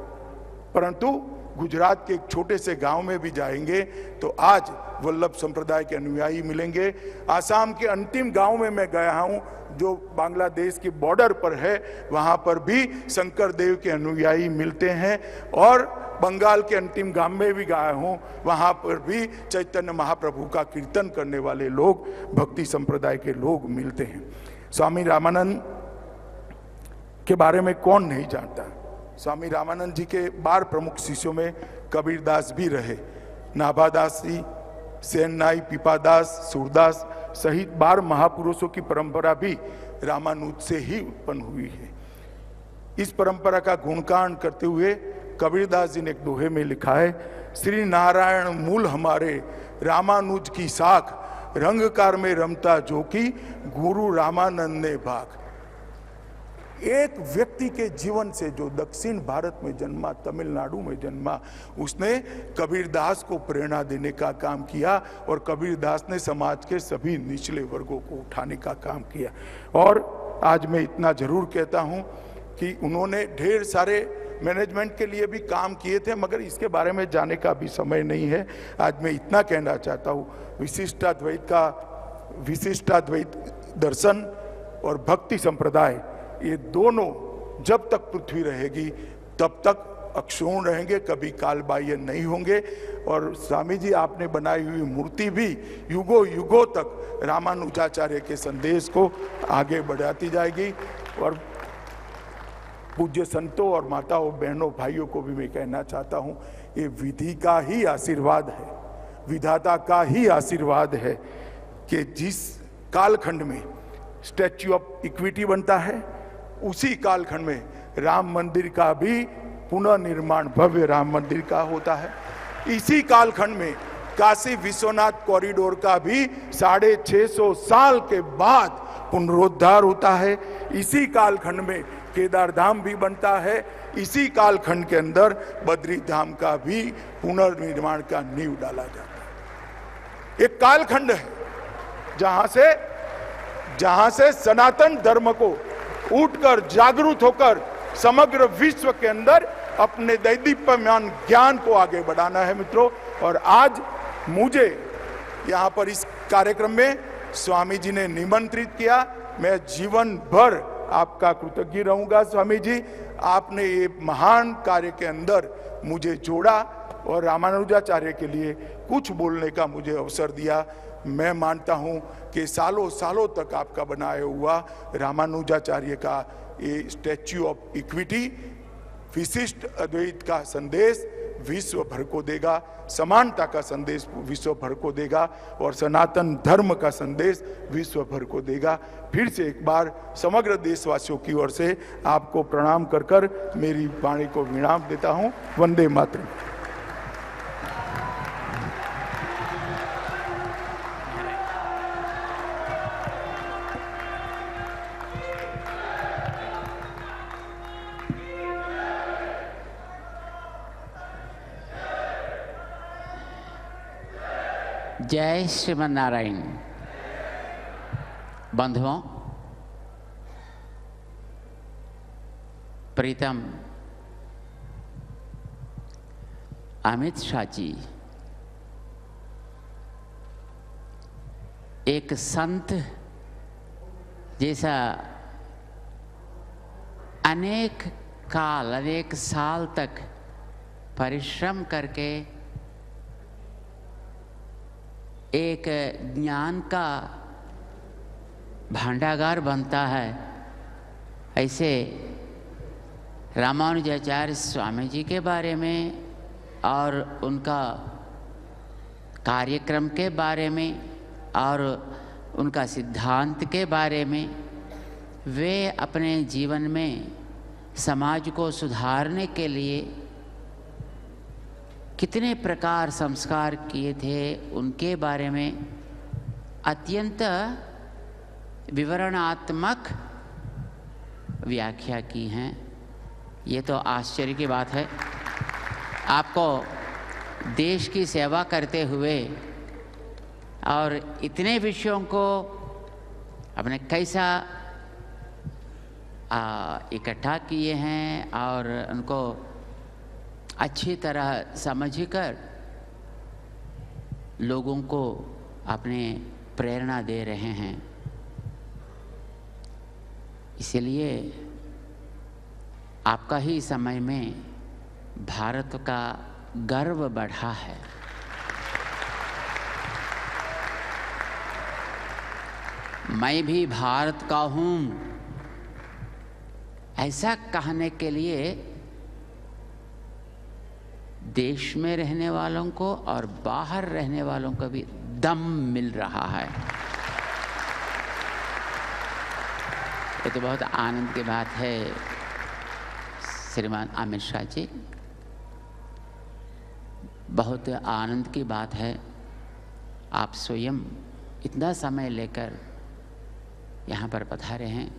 परंतु गुजरात के एक छोटे से गांव में भी जाएंगे तो आज वल्लभ संप्रदाय के अनुयायी मिलेंगे। आसाम के अंतिम गांव में मैं गया हूं जो बांग्लादेश की बॉर्डर पर है, वहां पर भी शंकर देव के अनुयायी मिलते हैं। और बंगाल के अंतिम गांव में भी गया हूं, वहां पर भी चैतन्य महाप्रभु का कीर्तन करने वाले लोग, भक्ति संप्रदाय के लोग मिलते हैं। स्वामी रामानंद के बारे में कौन नहीं जानता। स्वामी रामानंद जी के 12 प्रमुख शिष्यों में कबीरदास भी रहे। नाभादास जी, सेननाई, पीपादास, सूरदास सहित 12 महापुरुषों की परंपरा भी रामानुज से ही उत्पन्न हुई है। इस परंपरा का गुणगान करते हुए कबीरदास जी ने एक दोहे में लिखा है, श्री नारायण मूल हमारे, रामानुज की शाख, रंगकार में रमता जो की, गुरु रामानंद ने भाग। एक व्यक्ति के जीवन से जो दक्षिण भारत में जन्मा, तमिलनाडु में जन्मा, उसने कबीरदास को प्रेरणा देने का काम किया और कबीरदास ने समाज के सभी निचले वर्गों को उठाने का काम किया। और आज मैं इतना जरूर कहता हूं कि उन्होंने ढेर सारे मैनेजमेंट के लिए भी काम किए थे, मगर इसके बारे में जाने का भी समय नहीं है। आज मैं इतना कहना चाहता हूं, विशिष्टाद्वैत दर्शन और भक्ति संप्रदाय, ये दोनों जब तक पृथ्वी रहेगी तब तक अक्षुण्ण रहेंगे, कभी कालबाह्य नहीं होंगे। और स्वामी जी आपने बनाई हुई मूर्ति भी युगों युगों तक रामानुजाचार्य के संदेश को आगे बढ़ाती जाएगी। और पूज्य संतों और माताओं, बहनों, भाइयों को भी मैं कहना चाहता हूं, ये विधि का ही आशीर्वाद है, विधाता का ही आशीर्वाद है कि जिस कालखंड में स्टैच्यू ऑफ इक्विटी बनता है, उसी कालखंड में राम मंदिर का भी पुनर्निर्माण, भव्य राम मंदिर का होता है। इसी कालखंड में काशी विश्वनाथ कॉरिडोर का भी 650 साल के बाद पुनरुद्धार होता है। इसी कालखंड में केदार धाम भी बनता है। इसी कालखंड के अंदर बद्री धाम का भी पुनर्निर्माण का नींव डाला जाता है। एक कालखंड है जहां से सनातन धर्म को उठकर जागरूक होकर समग्र विश्व के अंदर अपने दैदीप्यमान ज्ञान को आगे बढ़ाना है मित्रों। और आज मुझे यहां पर इस कार्यक्रम में स्वामी जी ने निमंत्रित किया। मैं जीवन भर आपका कृतज्ञ रहूंगा स्वामी जी। आपने ये महान कार्य के अंदर मुझे जोड़ा और रामानुजाचार्य के लिए कुछ बोलने का मुझे अवसर दिया। मैं मानता हूं कि सालों सालों तक आपका बनाया हुआ रामानुजाचार्य का ये स्टैच्यू ऑफ इक्विटी विशिष्ट अद्वैत का संदेश विश्व भर को देगा, समानता का संदेश विश्व भर को देगा और सनातन धर्म का संदेश विश्व भर को देगा। फिर से एक बार समग्र देशवासियों की ओर से आपको प्रणाम कर कर मेरी वाणी को विराम देता हूं। वंदे मातरम। जय श्रीमन नारायण। बंधुओं, प्रीतम अमित शाह जी एक संत जैसा अनेक काल अनेक साल तक परिश्रम करके एक ज्ञान का भांडागार बनता है, ऐसे रामानुजाचार्य स्वामी जी के बारे में और उनका कार्यक्रम के बारे में और उनका सिद्धांत के बारे में वे अपने जीवन में समाज को सुधारने के लिए कितने प्रकार संस्कार किए थे उनके बारे में अत्यंत विवरणात्मक व्याख्या की हैं। ये तो आश्चर्य की बात है। आपको देश की सेवा करते हुए और इतने विषयों को अपने कैसा इकट्ठा किए हैं और उनको अच्छी तरह समझकर लोगों को अपने प्रेरणा दे रहे हैं। इसलिए आपका ही समय में भारत का गर्व बढ़ा है। मैं भी भारत का हूँ ऐसा कहने के लिए देश में रहने वालों को और बाहर रहने वालों को भी दम मिल रहा है। ये तो बहुत आनंद की बात है श्रीमान अमित शाह जी, बहुत आनंद की बात है। आप स्वयं इतना समय लेकर यहाँ पर पधारे हैं।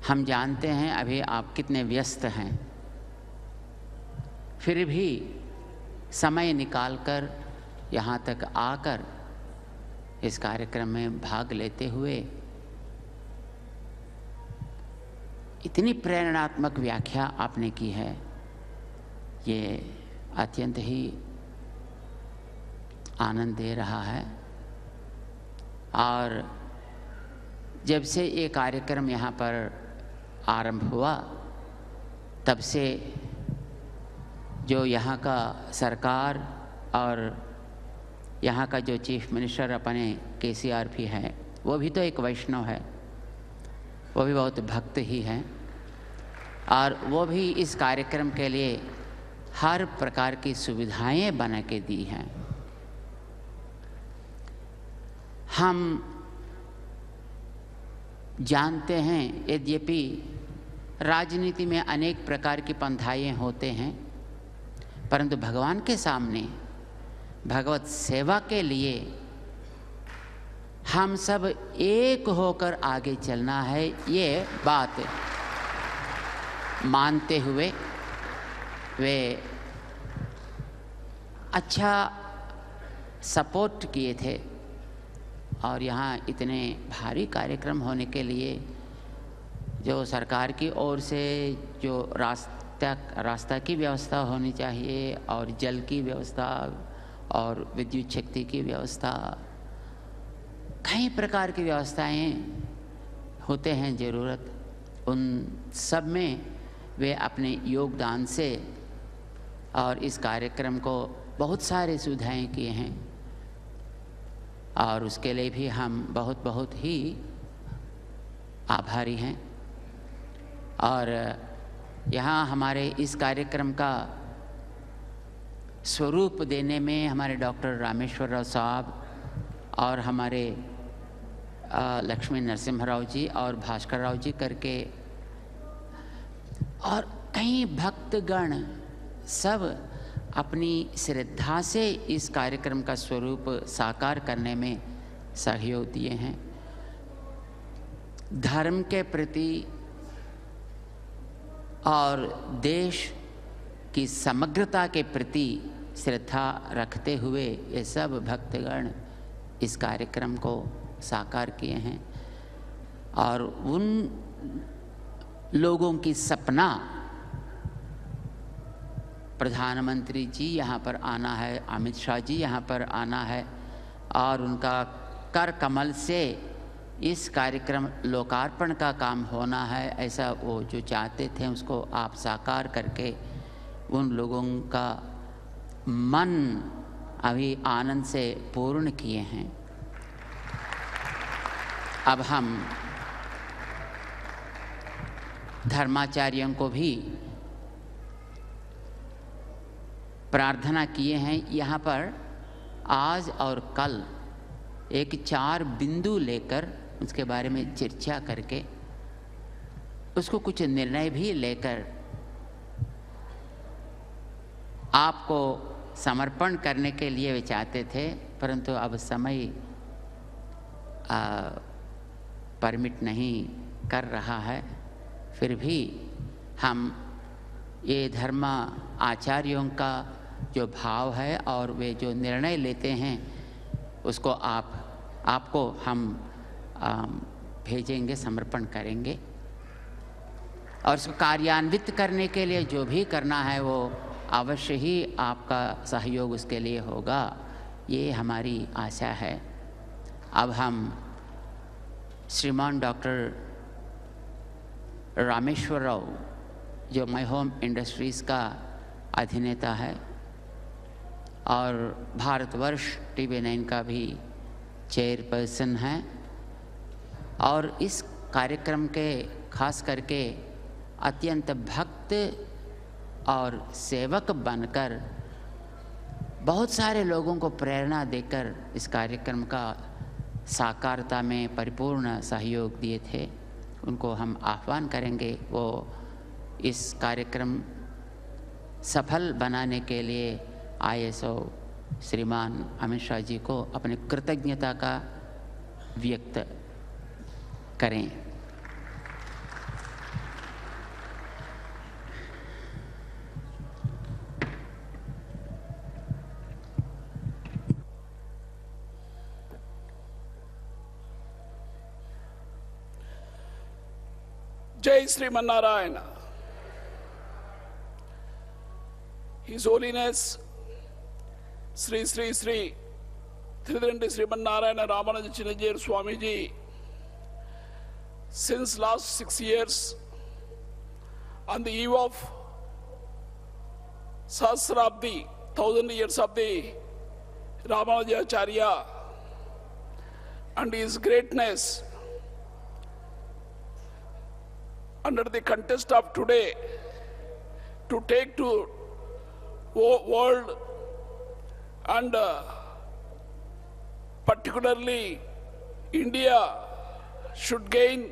हम जानते हैं अभी आप कितने व्यस्त हैं, फिर भी समय निकालकर यहाँ तक आकर इस कार्यक्रम में भाग लेते हुए इतनी प्रेरणात्मक व्याख्या आपने की है, ये अत्यंत ही आनंद दे रहा है। और जब से ये कार्यक्रम यहाँ पर आरंभ हुआ तब से जो यहाँ का सरकार और यहाँ का जो चीफ मिनिस्टर अपने KCRP हैं, वो भी तो एक वैष्णव है, वो भी बहुत भक्त ही हैं और वो भी इस कार्यक्रम के लिए हर प्रकार की सुविधाएं बना के दी हैं। हम जानते हैं यद्यपि राजनीति में अनेक प्रकार की पंथाएं होते हैं, परंतु भगवान के सामने भगवत सेवा के लिए हम सब एक होकर आगे चलना है, ये बात मानते हुए वे अच्छा सपोर्ट किए थे। और यहाँ इतने भारी कार्यक्रम होने के लिए जो सरकार की ओर से जो रास्ता की व्यवस्था होनी चाहिए और जल की व्यवस्था और विद्युत शक्ति की व्यवस्था, कई प्रकार की व्यवस्थाएं होते हैं ज़रूरत, उन सब में वे अपने योगदान से और इस कार्यक्रम को बहुत सारे सुविधाएं किए हैं और उसके लिए भी हम बहुत बहुत ही आभारी हैं। और यहाँ हमारे इस कार्यक्रम का स्वरूप देने में हमारे डॉक्टर रामेश्वर राव साहब और हमारे लक्ष्मी नरसिम्हा राव जी और भास्कर राव जी करके और कई भक्तगण सब अपनी श्रद्धा से इस कार्यक्रम का स्वरूप साकार करने में सहयोग दिए हैं। धर्म के प्रति और देश की समग्रता के प्रति श्रद्धा रखते हुए ये सब भक्तगण इस कार्यक्रम को साकार किए हैं। और उन लोगों की सपना प्रधानमंत्री जी यहाँ पर आना है, अमित शाह जी यहाँ पर आना है और उनका कर कमल से इस कार्यक्रम लोकार्पण का काम होना है, ऐसा वो जो चाहते थे उसको आप साकार करके उन लोगों का मन अभी आनंद से पूर्ण किए हैं। अब हम धर्माचार्यों को भी प्रार्थना किए हैं, यहाँ पर आज और कल एक 4 बिंदु लेकर उसके बारे में चर्चा करके उसको कुछ निर्णय भी लेकर आपको समर्पण करने के लिए वे चाहते थे, परंतु अब समय परमिट नहीं कर रहा है। फिर भी हम ये धर्म आचार्यों का जो भाव है और वे जो निर्णय लेते हैं उसको आपको हम भेजेंगे, समर्पण करेंगे और उसको कार्यान्वित करने के लिए जो भी करना है वो अवश्य ही आपका सहयोग उसके लिए होगा, ये हमारी आशा है। अब हम श्रीमान डॉक्टर रामेश्वर राव जो माय होम इंडस्ट्रीज़ का अधिनेता है और भारतवर्ष TV9 का भी चेयरपर्सन है और इस कार्यक्रम के खास करके अत्यंत भक्त और सेवक बनकर बहुत सारे लोगों को प्रेरणा देकर इस कार्यक्रम का साकारता में परिपूर्ण सहयोग दिए थे, उनको हम आह्वान करेंगे वो इस कार्यक्रम सफल बनाने के लिए ISO श्रीमान अमित शाह जी को अपनी कृतज्ञता का व्यक्त करें। जय Sriman Narayana. His Holiness Sri Sri Sri Tridandi Srimanarayana Ramanuja Chinnajir Swamiji, since last 6 years, on the eve of Sahasrabdi, 1000 years of the Ramanujacharya and his greatness, under the context of today, to take to world and particularly India should gain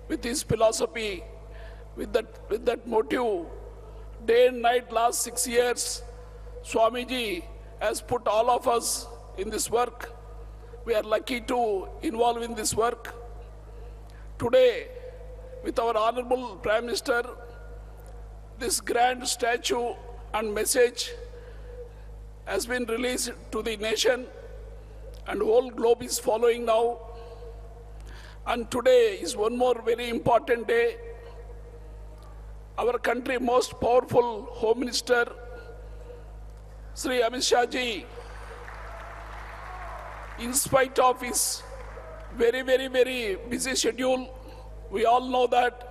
with his philosophy, with that motive, day and night last 6 years, Swamiji has put all of us in this work. We are lucky to involve in this work. Today, with our Honorable Prime Minister, this grand statue and message has been released to the nation, and the whole globe is following now. And today is one more very important day. Our country most powerful Home Minister, Sri Amit Shah ji, in spite of his very busy schedule, we all know that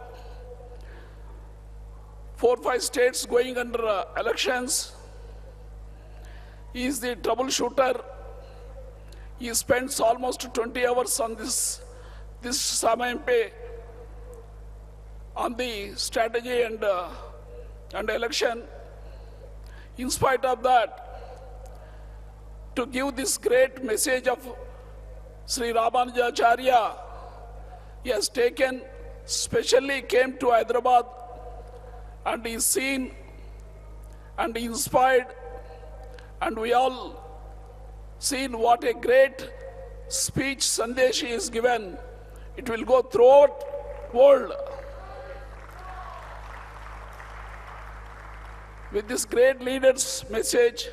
4 or 5 states going under elections. He is the troubleshooter. He spends almost 20 hours on this Samayam Pe, on the strategy and election. In spite of that, to give this great message of Sri Ramanujacharya, he has taken, specially came to Hyderabad, and is seen and inspired, and we all seen what a great speech Sandesh he is given. It will go throughout world. With this great leader's message,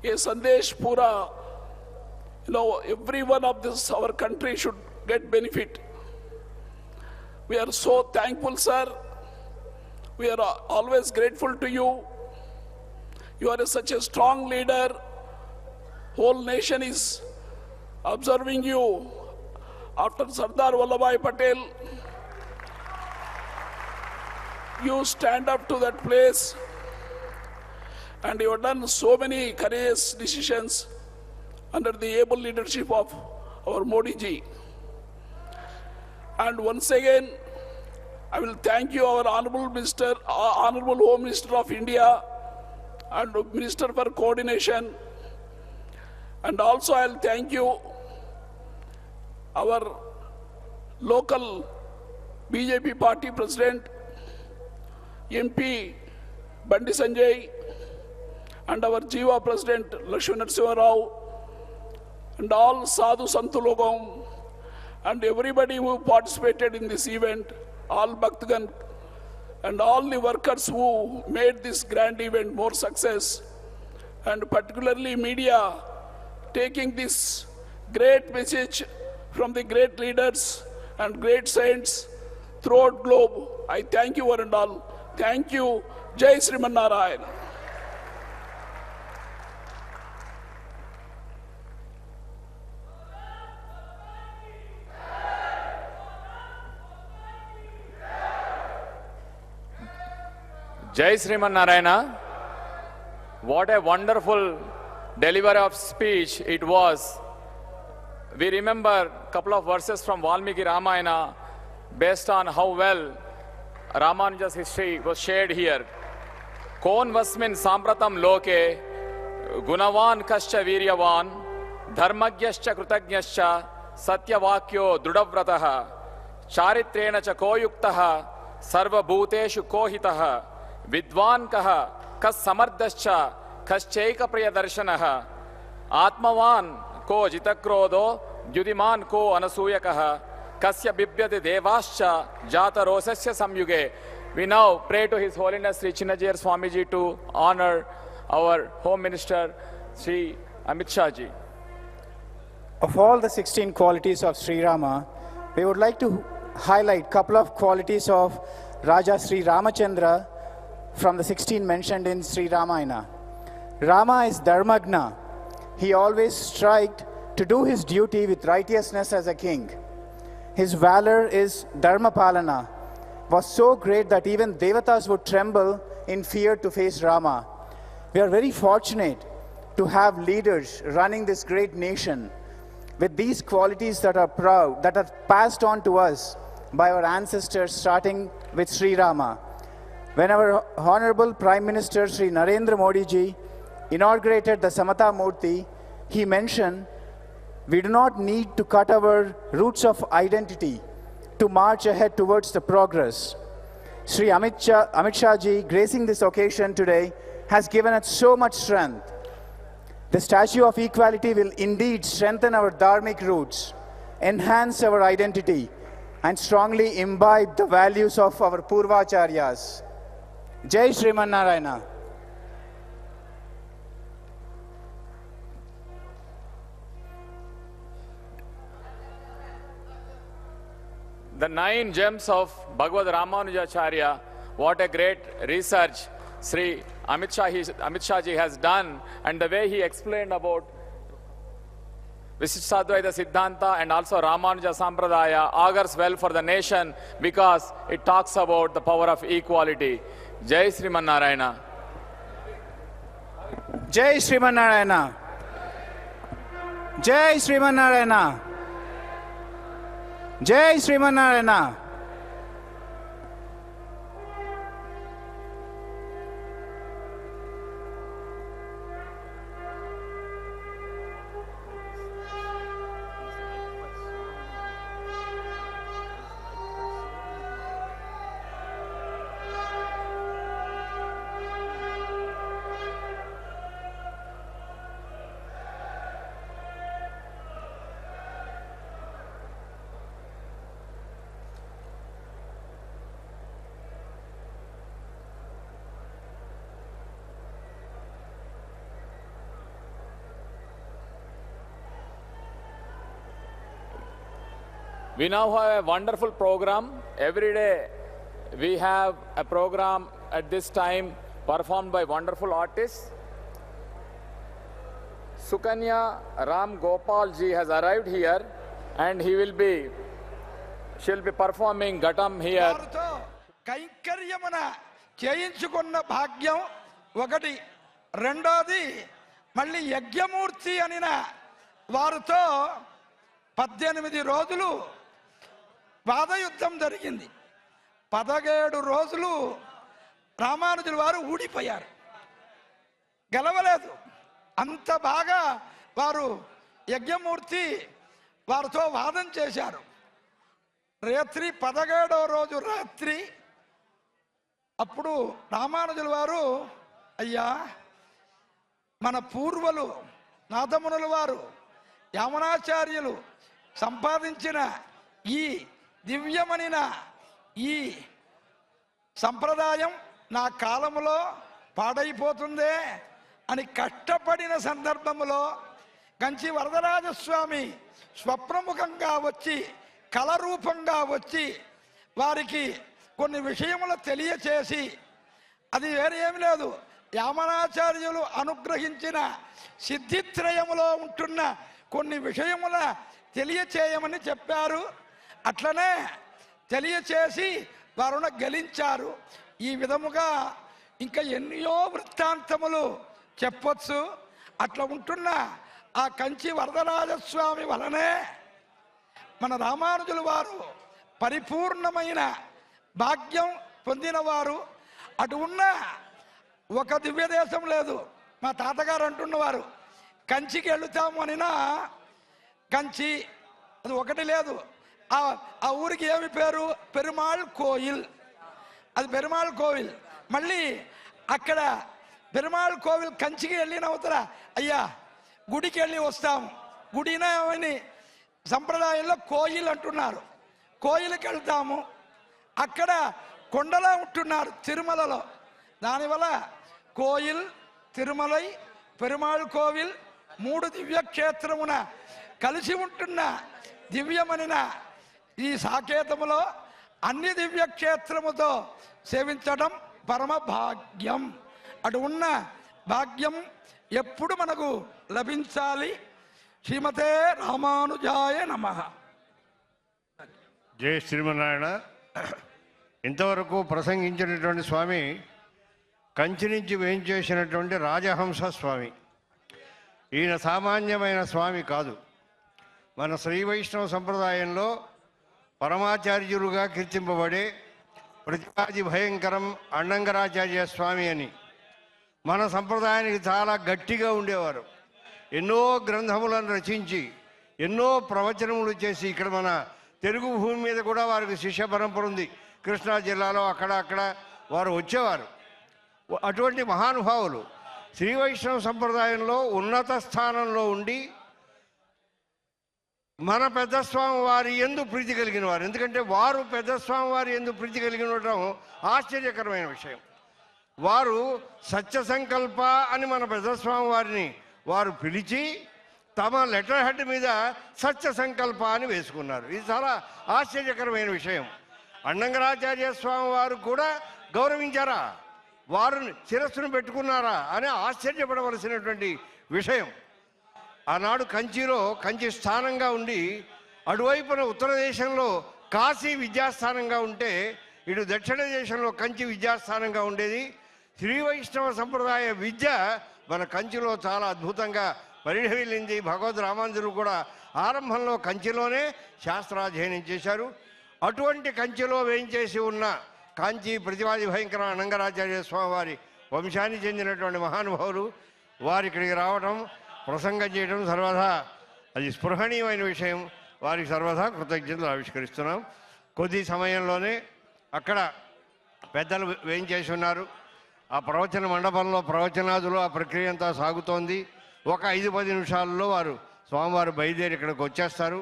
a Sandesh Pura, every one of this, our country should get benefit. We are so thankful, sir. We are always grateful to you. You are such a strong leader. Whole nation is observing you. After Sardar Vallabhbhai Patel, you stand up to that place, and you have done so many courageous decisions under the able leadership of our Modi ji. And once again, I will thank you, our Honorable Minister, Honorable Home Minister of India, and Minister for Coordination. And also I will thank you, our local BJP party president, MP Bandi Sanjay, and our Jiva president Lakshmi Narasimha Rao, and all Sadhu Santulogam, and everybody who participated in this event, all Bhaktagans, and all the workers who made this grand event more success, and particularly media, taking this great message from the great leaders and great saints throughout globe. I thank you one and all. Thank you. Jai Sriman Narayana. Jai Sriman Narayana. What a wonderful delivery of speech it was. We remember a couple of verses from Valmiki Ramayana based on how well Ramanuja's history was shared here. Kon vasmin sampratam loke gunavan kascha viryavan dharmagyascha krutagyascha satyavakyo drudavrataha charitrena cha koyuktaha sarvabhuteshu kohitaha vidwan kaha kas samardascha kaschaika priyadarshanaha atmavan ko jitakrodo yudiman ko anasuyakaha kasya bibyate devascha jata rosasya samyuge. We now pray to His Holiness Sri Chinnajiyar Swamiji to honor our Home Minister Sri Amit Shah ji. Of all the 16 qualities of Sri Rama, we would like to highlight a couple of qualities of Raja Sri Ramachandra from the 16 mentioned in Sri Ramayana. Rama is Dharmagna. He always strived to do his duty with righteousness as a king. His valor is Dharmapalana, was so great that even Devatas would tremble in fear to face Rama. We are very fortunate to have leaders running this great nation with these qualities that are proud, that are passed on to us by our ancestors, starting with Sri Rama. When our Honorable Prime Minister Sri Narendra Modi ji inaugurated the Samata Murti, he mentioned, we do not need to cut our roots of identity to march ahead towards the progress. Sri Amit Shah ji, gracing this occasion today, has given us so much strength. The Statue of Equality will indeed strengthen our dharmic roots, enhance our identity, and strongly imbibe the values of our Purvacharyas. Jai Shriman Narayana. The 9 gems of Bhagavad Ramanujacharya, what a great research Sri Amit Shah ji has done, and the way he explained about Vishishtadvaita Siddhanta and also Ramanuja Sampradaya augurs well for the nation because it talks about the power of equality. Jai Sriman Narayana. Jai Shriman Narayana. Jai Shriman Narayana. Jai Shriman Narayana. We now have a wonderful program. Every day we have a program at this time performed by wonderful artists. Sukanya Ram Gopal ji has arrived here and she'll be performing Ghatam here. వారితో కైంకర్యమున చేయించుకున్న భాగ్యం ఒకటి. రెండోది మళ్ళీ యజ్ఞమూర్తి అనిన వారితో 18 రోజులు వాదయుద్ధం జరిగింది. 17 రోజులు రామానుజుల వారు ఊడిపోయారు, గెలవలేదు. అంత బాగా వారు యజ్ఞమూర్తి వారితో వాదం చేశారు. రాత్రి 17వ రోజు రాత్రి అప్పుడు రామానుజుల వారు, అయ్యా మన పూర్వులు నాథమునుల వారు యామనాచార్యులు సంపాదించిన ఈ దివ్యమనిన ఈ సంప్రదాయం నా కాలములో పాడైపోతుందే అని కష్టపడిన సందర్భంలో కంచి వరదరాజస్వామి స్వప్రముఖంగా వచ్చి కళరూపంగా వచ్చి వారికి కొన్ని విషయములు తెలియచేసి, అది వేరే ఏమి లేదు, యామనాచార్యులు అనుగ్రహించిన సిద్ధిత్రయములో ఉంటున్న కొన్ని విషయముల తెలియచేయమని చెప్పారు. అట్లనే తెలియచేసి వారును గెలించారు. ఈ విధముగా ఇంకా ఎన్నో వృత్తాంతములు చెప్పొచ్చు. అట్లా ఉంటున్న ఆ కంచి వరదరాజస్వామి వలనే మన రామానుజుల వారు పరిపూర్ణమైన భాగ్యం పొందినవారు. అటు ఉన్న ఒక దివ్య దేశం లేదు. మా తాతగారు అంటున్నవారు, కంచికి వెళుతాము అనినా కంచి అది ఒకటి లేదు. ఆ ఊరికి ఏమి పేరు? పెరుమాళ్ కోయిల్. అది పెరుమాళ్ కోవిల్. మళ్ళీ అక్కడ పెరుమాళ్ కోవిల్ కంచికి వెళ్ళినవతల అయ్యా గుడికి వెళ్ళి వస్తాము. గుడినా అని సంప్రదాయంలో కోయిల్ అంటున్నారు. కోయిల్కి వెళ్తాము. అక్కడ కొండలో ఉంటున్నారు తిరుమలలో. దానివల్ల కోయిల్, తిరుమలై, పెరుమాళ్ కోవిల్ 3 దివ్యక్షేత్రమున కలిసి ఉంటున్న దివ్యమనిన ఈ సాకేతములో అన్ని దివ్యక్షేత్రముతో సేవించడం పరమ భాగ్యం. అటు ఉన్న భాగ్యం ఎప్పుడు మనకు లభించాలి. శ్రీమతే రామానుజాయ నమః. జై శ్రీమన్నారాయణ. ఇంతవరకు ప్రసంగించినటువంటి స్వామి కంచి నుంచి వేయించేసినటువంటి రాజహంస స్వామి. ఈయన సామాన్యమైన స్వామి కాదు. మన శ్రీ వైష్ణవ సంప్రదాయంలో పరమాచార్యులుగా కీర్తింపబడే ప్రతిపాది భయంకరం అన్నంగరాచార్య స్వామి అని మన సంప్రదాయానికి చాలా గట్టిగా ఉండేవారు. ఎన్నో గ్రంథములను రచించి ఎన్నో ప్రవచనములు చేసి ఇక్కడ మన తెలుగు భూమి మీద కూడా వారికి శిష్య పరంపర ఉంది. కృష్ణా జిల్లాలో అక్కడ వారు వచ్చేవారు. అటువంటి మహానుభావులు శ్రీ వైష్ణవ సంప్రదాయంలో ఉన్నత స్థానంలో ఉండి మన పెద్దస్వామి వారి యందు ప్రీతి కలిగిన వారు. ఎందుకంటే వారు పెద్దస్వామి వారి యందు ప్రీతి కలిగిన ఉండటం ఆశ్చర్యకరమైన విషయం. వారు సత్య సంకల్ప అని మన పెద్దస్వామి వారిని వారు పిలిచి తమ లెటర్ హెడ్ మీద సత్య సంకల్ప అని వేసుకున్నారు. ఇది చాలా ఆశ్చర్యకరమైన విషయం. అన్నంగరాచార్య స్వామి వారు కూడా గౌరవించారా, వారు శిరస్సును పెట్టుకున్నారా అని ఆశ్చర్యపడవలసినటువంటి విషయం. ఆనాడు కంచిలో కంచి స్థానంగా ఉండి అటువైపున ఉత్తర దేశంలో కాశీ విద్యాస్థానంగా ఉంటే ఇటు దక్షిణ దేశంలో కంచి విద్యాస్థానంగా ఉండేది. శ్రీ వైష్ణవ సంప్రదాయ విద్య మన కంచిలో చాలా అద్భుతంగా పరిఢవిల్లింది. భగవద్ రామానుజులు కూడా ఆరంభంలో కంచిలోనే శాస్త్రాధ్యయనం చేశారు. అటువంటి కంచిలో వేయించేసి ఉన్న కాంచీ ప్రతివాది భయంకర అనంగరాచార్య స్వామి వారి వంశానికి చెందినటువంటి మహానుభావులు వారి ఇక్కడికి రావడం, ప్రసంగం చేయడం సర్వదా అది స్పృహణీయమైన విషయం. వారికి సర్వదా కృతజ్ఞతలు ఆవిష్కరిస్తున్నాం. కొద్ది సమయంలోనే అక్కడ పెద్దలు వేయించేసి ఉన్నారు. ఆ ప్రవచన మండపంలో ప్రవచనాదులు ఆ ప్రక్రియ అంతా సాగుతోంది. ఒక 5-10 నిమిషాల్లో వారు స్వామివారు బయలుదేరి ఇక్కడికి వచ్చేస్తారు.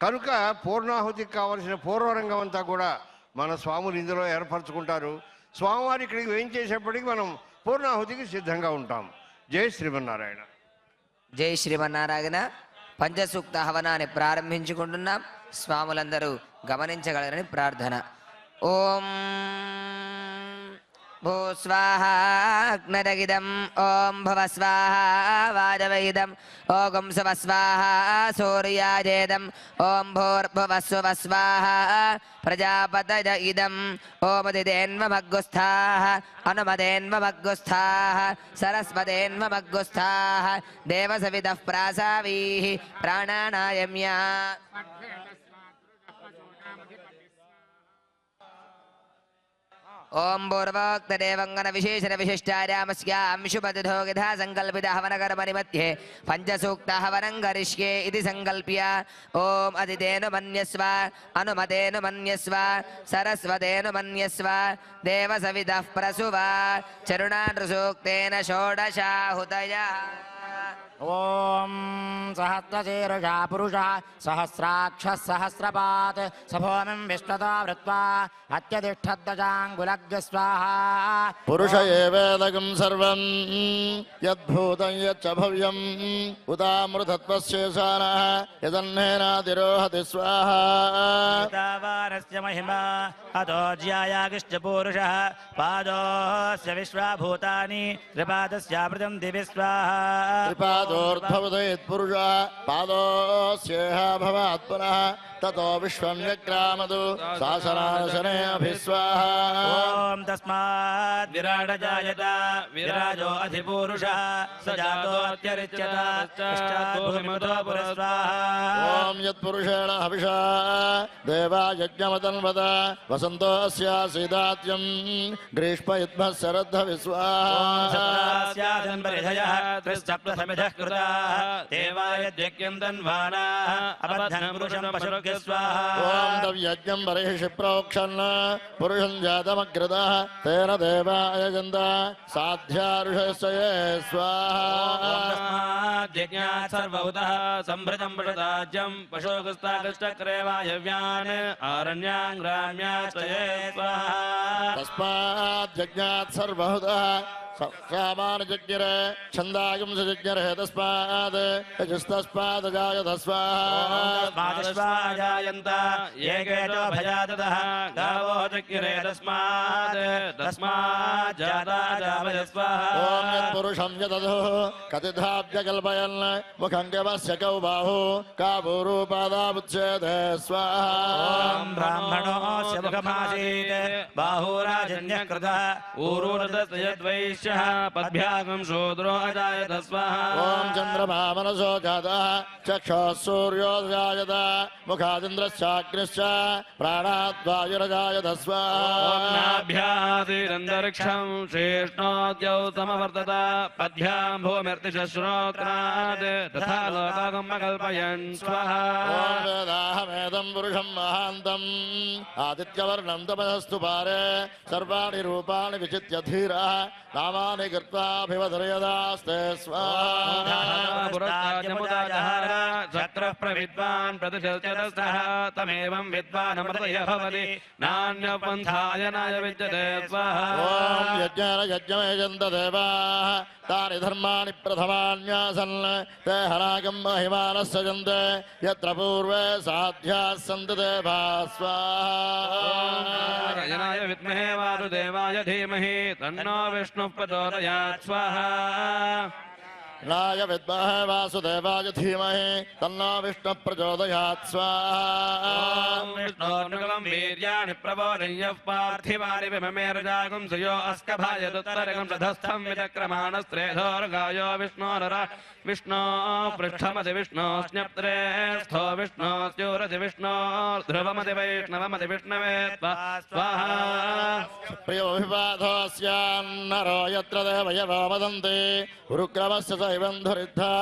కనుక పూర్ణాహుతికి కావలసిన పూర్వరంగం అంతా కూడా మన స్వాములు ఇందులో ఏర్పరచుకుంటారు. స్వామివారు ఇక్కడికి వేయించేసేప్పటికి మనం పూర్ణాహుతికి సిద్ధంగా ఉంటాం. జై శ్రీమన్నారాయణ. జై శ్రీమన్నారాయణ. పంచసూక్త హవనాన్ని ప్రారంభించుకుంటున్నాం. స్వాములందరూ గమనించగలరని ప్రార్థన. ఓం భూ స్వాహా అగ్నరగిదం, ఓం భవ స్వాహా వాజవైదం, ఓం శవ స్వాహా సూర్యాజేదం, ఓం భూర్భువ స్వ స్వాహా ప్రజాపతయ ఇదం, ఓమదిదేన్వమగ్గుస్థాః అనుమదేన్వమగ్గుస్థాః సరస్వదేన్వమగ్గుస్థాః దేవసవితః ప్రాసావీః ప్రాణానాయమ్యా. ఓం పూర్వోక్త దేవంగన విశేషణ విశిష్టారామస్యాం శుభతిథో యథా సంకల్పిత హవనకర్మణి మధ్యే పంచసూక్త హవనం కరిష్యే ఇది సంకల్ప్య ఓం అదితేను మన్యస్వ అనుమతేను మన్యస్వ సరస్వతేను మన్యస్వ దేవసవితః ప్రసువ చరుణానృసూక్తేన షోడశాహుతయః. ఓం సహస్రశీర్షా పురుషः సహస్రాక్షः సహస్రపాత్ సభూమిం విశ్వతో వృత్వా అత్యతిష్ఠద్దజాంగులగ్య స్వాహా. పురుష ఏవేదగం సర్వం యద్భూతం యచ్చ భవ్యం ఉదామృతత్వశేషానః యదన్నేనాదిరోహతి స్వాహా. తావారస్య మహిమా అతో జ్యాయాగిశ్చ పురుషः పాదోస్య విశ్వభూతాని త్రిపాదస్యామృతం దివి స్వాహా. ోర్ధవదయత్పురుష పాదోస్యేహ భవాత్ పునః తతో విశ్వం వ్యక్రామదు శాసనాశనే అభిస్వాహ. ఓం తస్మాత్ విరాట జాయత విరాజో అధిపురుషః స జాతో అత్యరిచ్యత భూమిమతో పురస్వాహ. ఓం యత్పురుషేణ హవిషా దేవా యజ్ఞమతన్వత వసంతో అస్యాసీదాత్యం గ్రీష్మ యుద్ధ్మ శరద్ధ విశ్వాహ. త్రిసప్తసమిధః కృతాః దేవాయజ్ఞం తన్వానాః అబద్ధం పురుషం పశుర్గ స్వాహా. ఓం దవ్యజ్ఞం బర్హిషి ప్రోక్షన్న పురుషం జాతమగ్రదః తేన దేవాయజంత సాధ్యారుషస్యే స్వాహా. యజ్ఞాత్ సర్వభూతః సంభృతం పురుషాజ్యం పశోగస్తాకృష్టక్రే వాయవ్యాన్ ఆరణ్యాన్ గ్రామ్యాశ్రయే స్వాహా. తస్మాజ్ఞాత్ సర్వహుతః సామానజజ్ఞరే ఛందాగుంసజజ్ఞరే తస్మాద్ యజుస్తస్మాదజాయత స్వాహా. జాయంత ఏకేతో భయాతతః గావో చక్రే తస్మాత్ జాతాజావయ స్వాహా. ఓం యత్పురుషం యదధు కతిధాభ్యకల్పయన్ ముఖం గవస్య కౌ బాహు కాబూరూపాదాముచ్ఛేదే స్వాహా. ఓం బ్రాహ్మణోస్య ముఖమాసీత్ బాహూరాజన్యః కృతః ఊరూరదస్య యద్వైశ్యః పద్భ్యాగం శూద్రో అజాయత స్వాహా. ఓం చంద్రమా మనసో జాతః చక్షుః సూర్యోదయాయత ముఖాదింద్రశ్చాగ్నిశ్చ ప్రాణాద్వాయురజాయత స్వాహా. నాభ్యాదిరంతరిక్షం శ్రేష్ణోద్యౌ సమవర్తత పద్భ్యాం భూమిర్తిశ్రోత్రాద్ తథా లోకం కల్పయన్ స్వాహా. ఓం వేదాహమేదం పురుషం మహాంతం ఆదిత్యవర్ణం తపస్తు పారే సర్వాణి రూపాణి విచిత్య ధీరః कामानि कृत्वाभिवदर्यदास्ते स्वाहा शत्रः प्रविद्वान् प्रतिशतस्तः तमेवं विद्वानमृतय भवति नान्यपन्थाय नाय विद्यते स्वाहा ॐ यज्ञेन यज्ञमेजन्त देवाः तानि धर्माणि प्रथमान्यासन् ते हरागं महिमानः सजन्ते यत्र पूर्वे साध्याः सन्ति देवाः स्वाहा यनाय विद्महे वासुदेवाय धीमहि तन्नो विष्णुः प्रचोदयात् स्वाहा नाय विद्महे वासुदेवाय धीमहि तन्नो विष्णुः प्रचोदयात् स्वाहा विष्णोर्नुगलं वीर्याणि प्रबोधय्यः पार्थिवानि विममेर्जागुं सुयो अस्कभाय दुत्तरगं रथस्थं विचक्रमाणस्त्रेधोर्गायो विष्णोररा विष्णो पृष्ठमति विष्णोस्न्यप्त्रे स्थो विष्णोस्योरति विष्णोर्ध्रुवमति वैष्णवमति विष्णवे स्वाहा प्रियोभिपाधोऽस्यान्नरो यत्र देवयवो वदन्ति गुरुक्रमस्य सैवं धुरिद्धा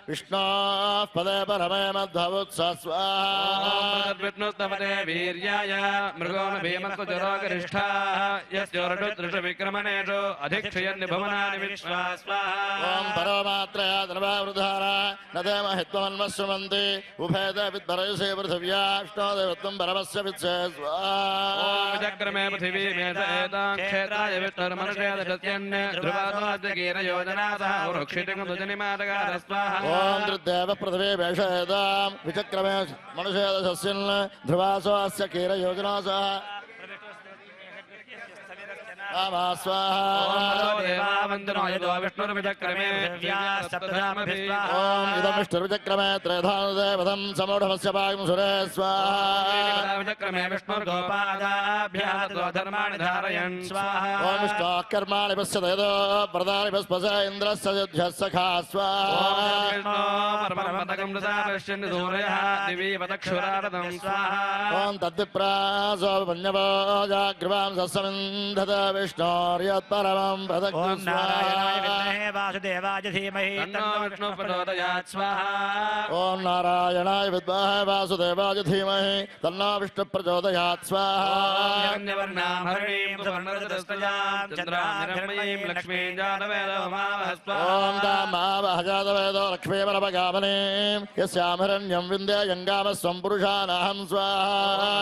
विष्णोः पदे परमे मध्ववुत्स स्वाहा विष्णुस्तपदे वीर्याय मृगोन भीमकुचरोगरिष्ठाः यस्योरडुदृशविक्रमणेषु अधिक्षयन् भुवनानि विश्वा स्वाहा ॐ परोमात्रया द्रवावृधारा न देमहित्वमन्वश्रुवन्ति उभेदे विद्भरयुषे पृथिव्या विष्णो देवत्वं परमस्य वित्से स्वाहा चक्रमे पृथिवी मेधेतां क्षेत्राय विष्णुर्मनुषेदशत्यन्य ध्रुवाद्यकीरयोजनातः वृक्षितिं दुजनिमातकार स्वाहा ॐ दृद्देव पृथिवी वेषयेतां विचक्रमे मनुषेदशस्यन् ध्रुवासो अस्य कीरयोजनासः विष्णुर्विचक्रमे त्रेधानुदेवतं समूढमस्य पाकं सुरे स्वाहा विचक्रमे विष्णुर्गोपादाभ्याधर्माणि धारयन् स्वाहा ॐ विष्णोः कर्माणि पश्यते यतो प्रदानि पस्पसे इन्द्रस्य युध्यः सखा स्वाहा परमपदकं ददा पश्यन् सूर्यः दिवि वदक्षुरारदं स्वाहा ॐ तद्विप्रासो वन्यवो जाग्रवां सस्समिन्धत विष्णोर्यत्परमं प्रदग्धं स्वाहा वासुदेवाय धीमहि तन्नो विष्णुः प्रचोदयात् स्वाहा ॐ नारायणाय विद्महे वासुदेवाय धीमहि तन्नो विष्णुः प्रचोदयात् स्वाहा लक्ष्मीं जातवेदो ॐ दामावह जातवेदो लक्ष्मीपरमगामिनीं यस्यामहिरण्यं विन्द्ययङ्गामस्वं पुरुषानहं स्वाहा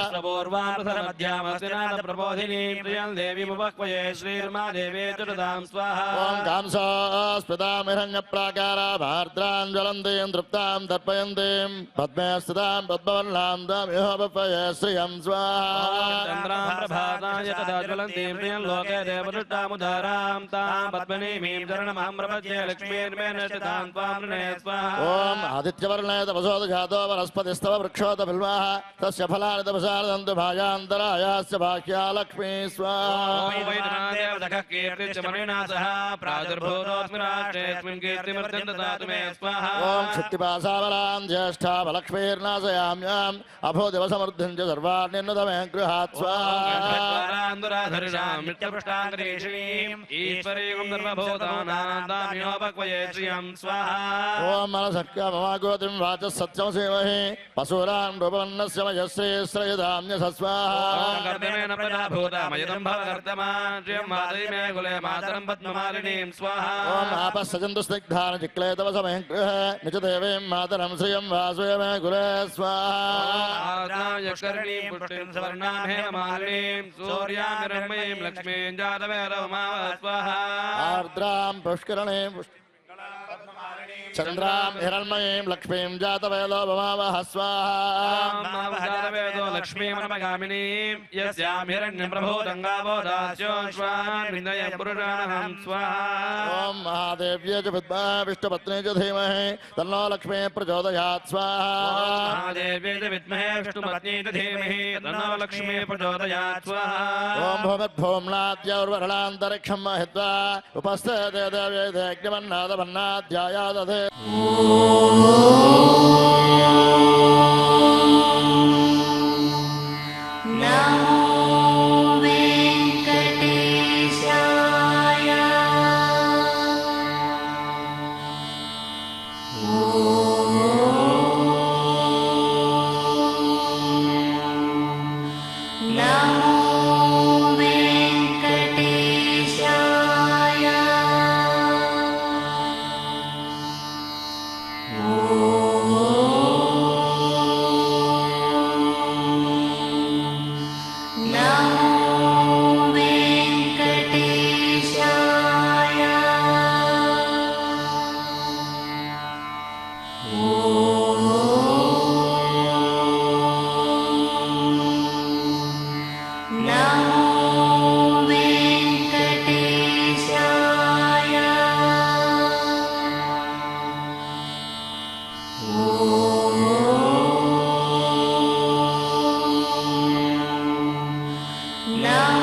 प्रबोधिनीं प्रियं देवीमुपक्वये श्रीर्मा देवे चुरदां स्वाहा ॐ कांसोऽस्मितामिरण्यप्राकारा भार्द्रां ज्वलन्तीं तृप्तां तर्पयन्तीं पद्मे स्थितां पद्मवर्णां दामिहोपये श्रियं स्वाहा चन्द्रां प्रभाताय तदा ज्वलन्तीं प्रियं लोके देवदृष्टामुदारां तां पद्मनीमीं चरणमहं प्रपद्ये लक्ष्मीर्मेण स्थितां त्वां नृणे स्वाहा ॐ आदित्यवर्णे तपसोद जातो वनस्पतिस्तव वृक्षोत बिल्वाः तस्य फलानि तपसारदन्तु भायान्तरायास्य भाह्या लक्ष्मी स्वाहा देवदखः कीर्तिर्मणिना सह प्रादुर्भूतोऽस्मि राष्ट्रेऽस्मिन् कीर्तिमर्जन् ददातु मे स्वाहा ॐ क्षितिपासाबलां ज्येष्ठावलक्ष्मीर्नाशयाम्याम् अभोदिवसमृद्धिं च सर्वाण्यन्नुतमे गृहात् स्वाहा ईश्वरीं सर्वभूतानां श्रियं स्वाहा ॐ मनसख्याममागोतिं वाचः सत्यं सेवहि पशूरां रूपवन्नस्य मयश्री श्रयदाम्यसस्वाहा कर्तमेन प्रजा भूतामयतं भवकर्तमा श्रियं मातरि मे कुले मातरं पद्ममालिनीं स्वाहा ॐ आपः सजन्तु स्निग्धानि चिक्ले तव समयं गृहे निजदेवीं मातरं श्रियं वासुय मे कुले स्वाहा यष्कर्णीं पुष्टिं सुवर्णां हेममालिनीं सूर्यां हिरण्मयीं लक्ष्मीं जातवेदो स्वाहा आर्द्रां पुष्करणीं चन्द्रां हिरण्मयीं लक्ष्मीं जातवेदो भवावः स्वाहा लक्ष्मीमनमगामिनीं यस्यां हिरण्यं प्रभूतङ्गावो दास्योश्वान् विन्दयं पुरुषाणहं स्वाहा ॐ महादेव्यै च विद्महे विष्णुपत्नी च धीमहि तन्नो लक्ष्मी प्रचोदयात् स्वाहा महादेव्यै च विद्महे विष्णुपत्नी च धीमहि तन्नो लक्ष्मी प्रचोदयात् स्वाहा ॐ भूमिर्भूम्नाद्यौर्वरणान्तरिक्षं महित्वा उपस्थिते देव्यै देग्निमन्नादमन्नाध्यायादधे नमो वेङ्कटेशाय नमः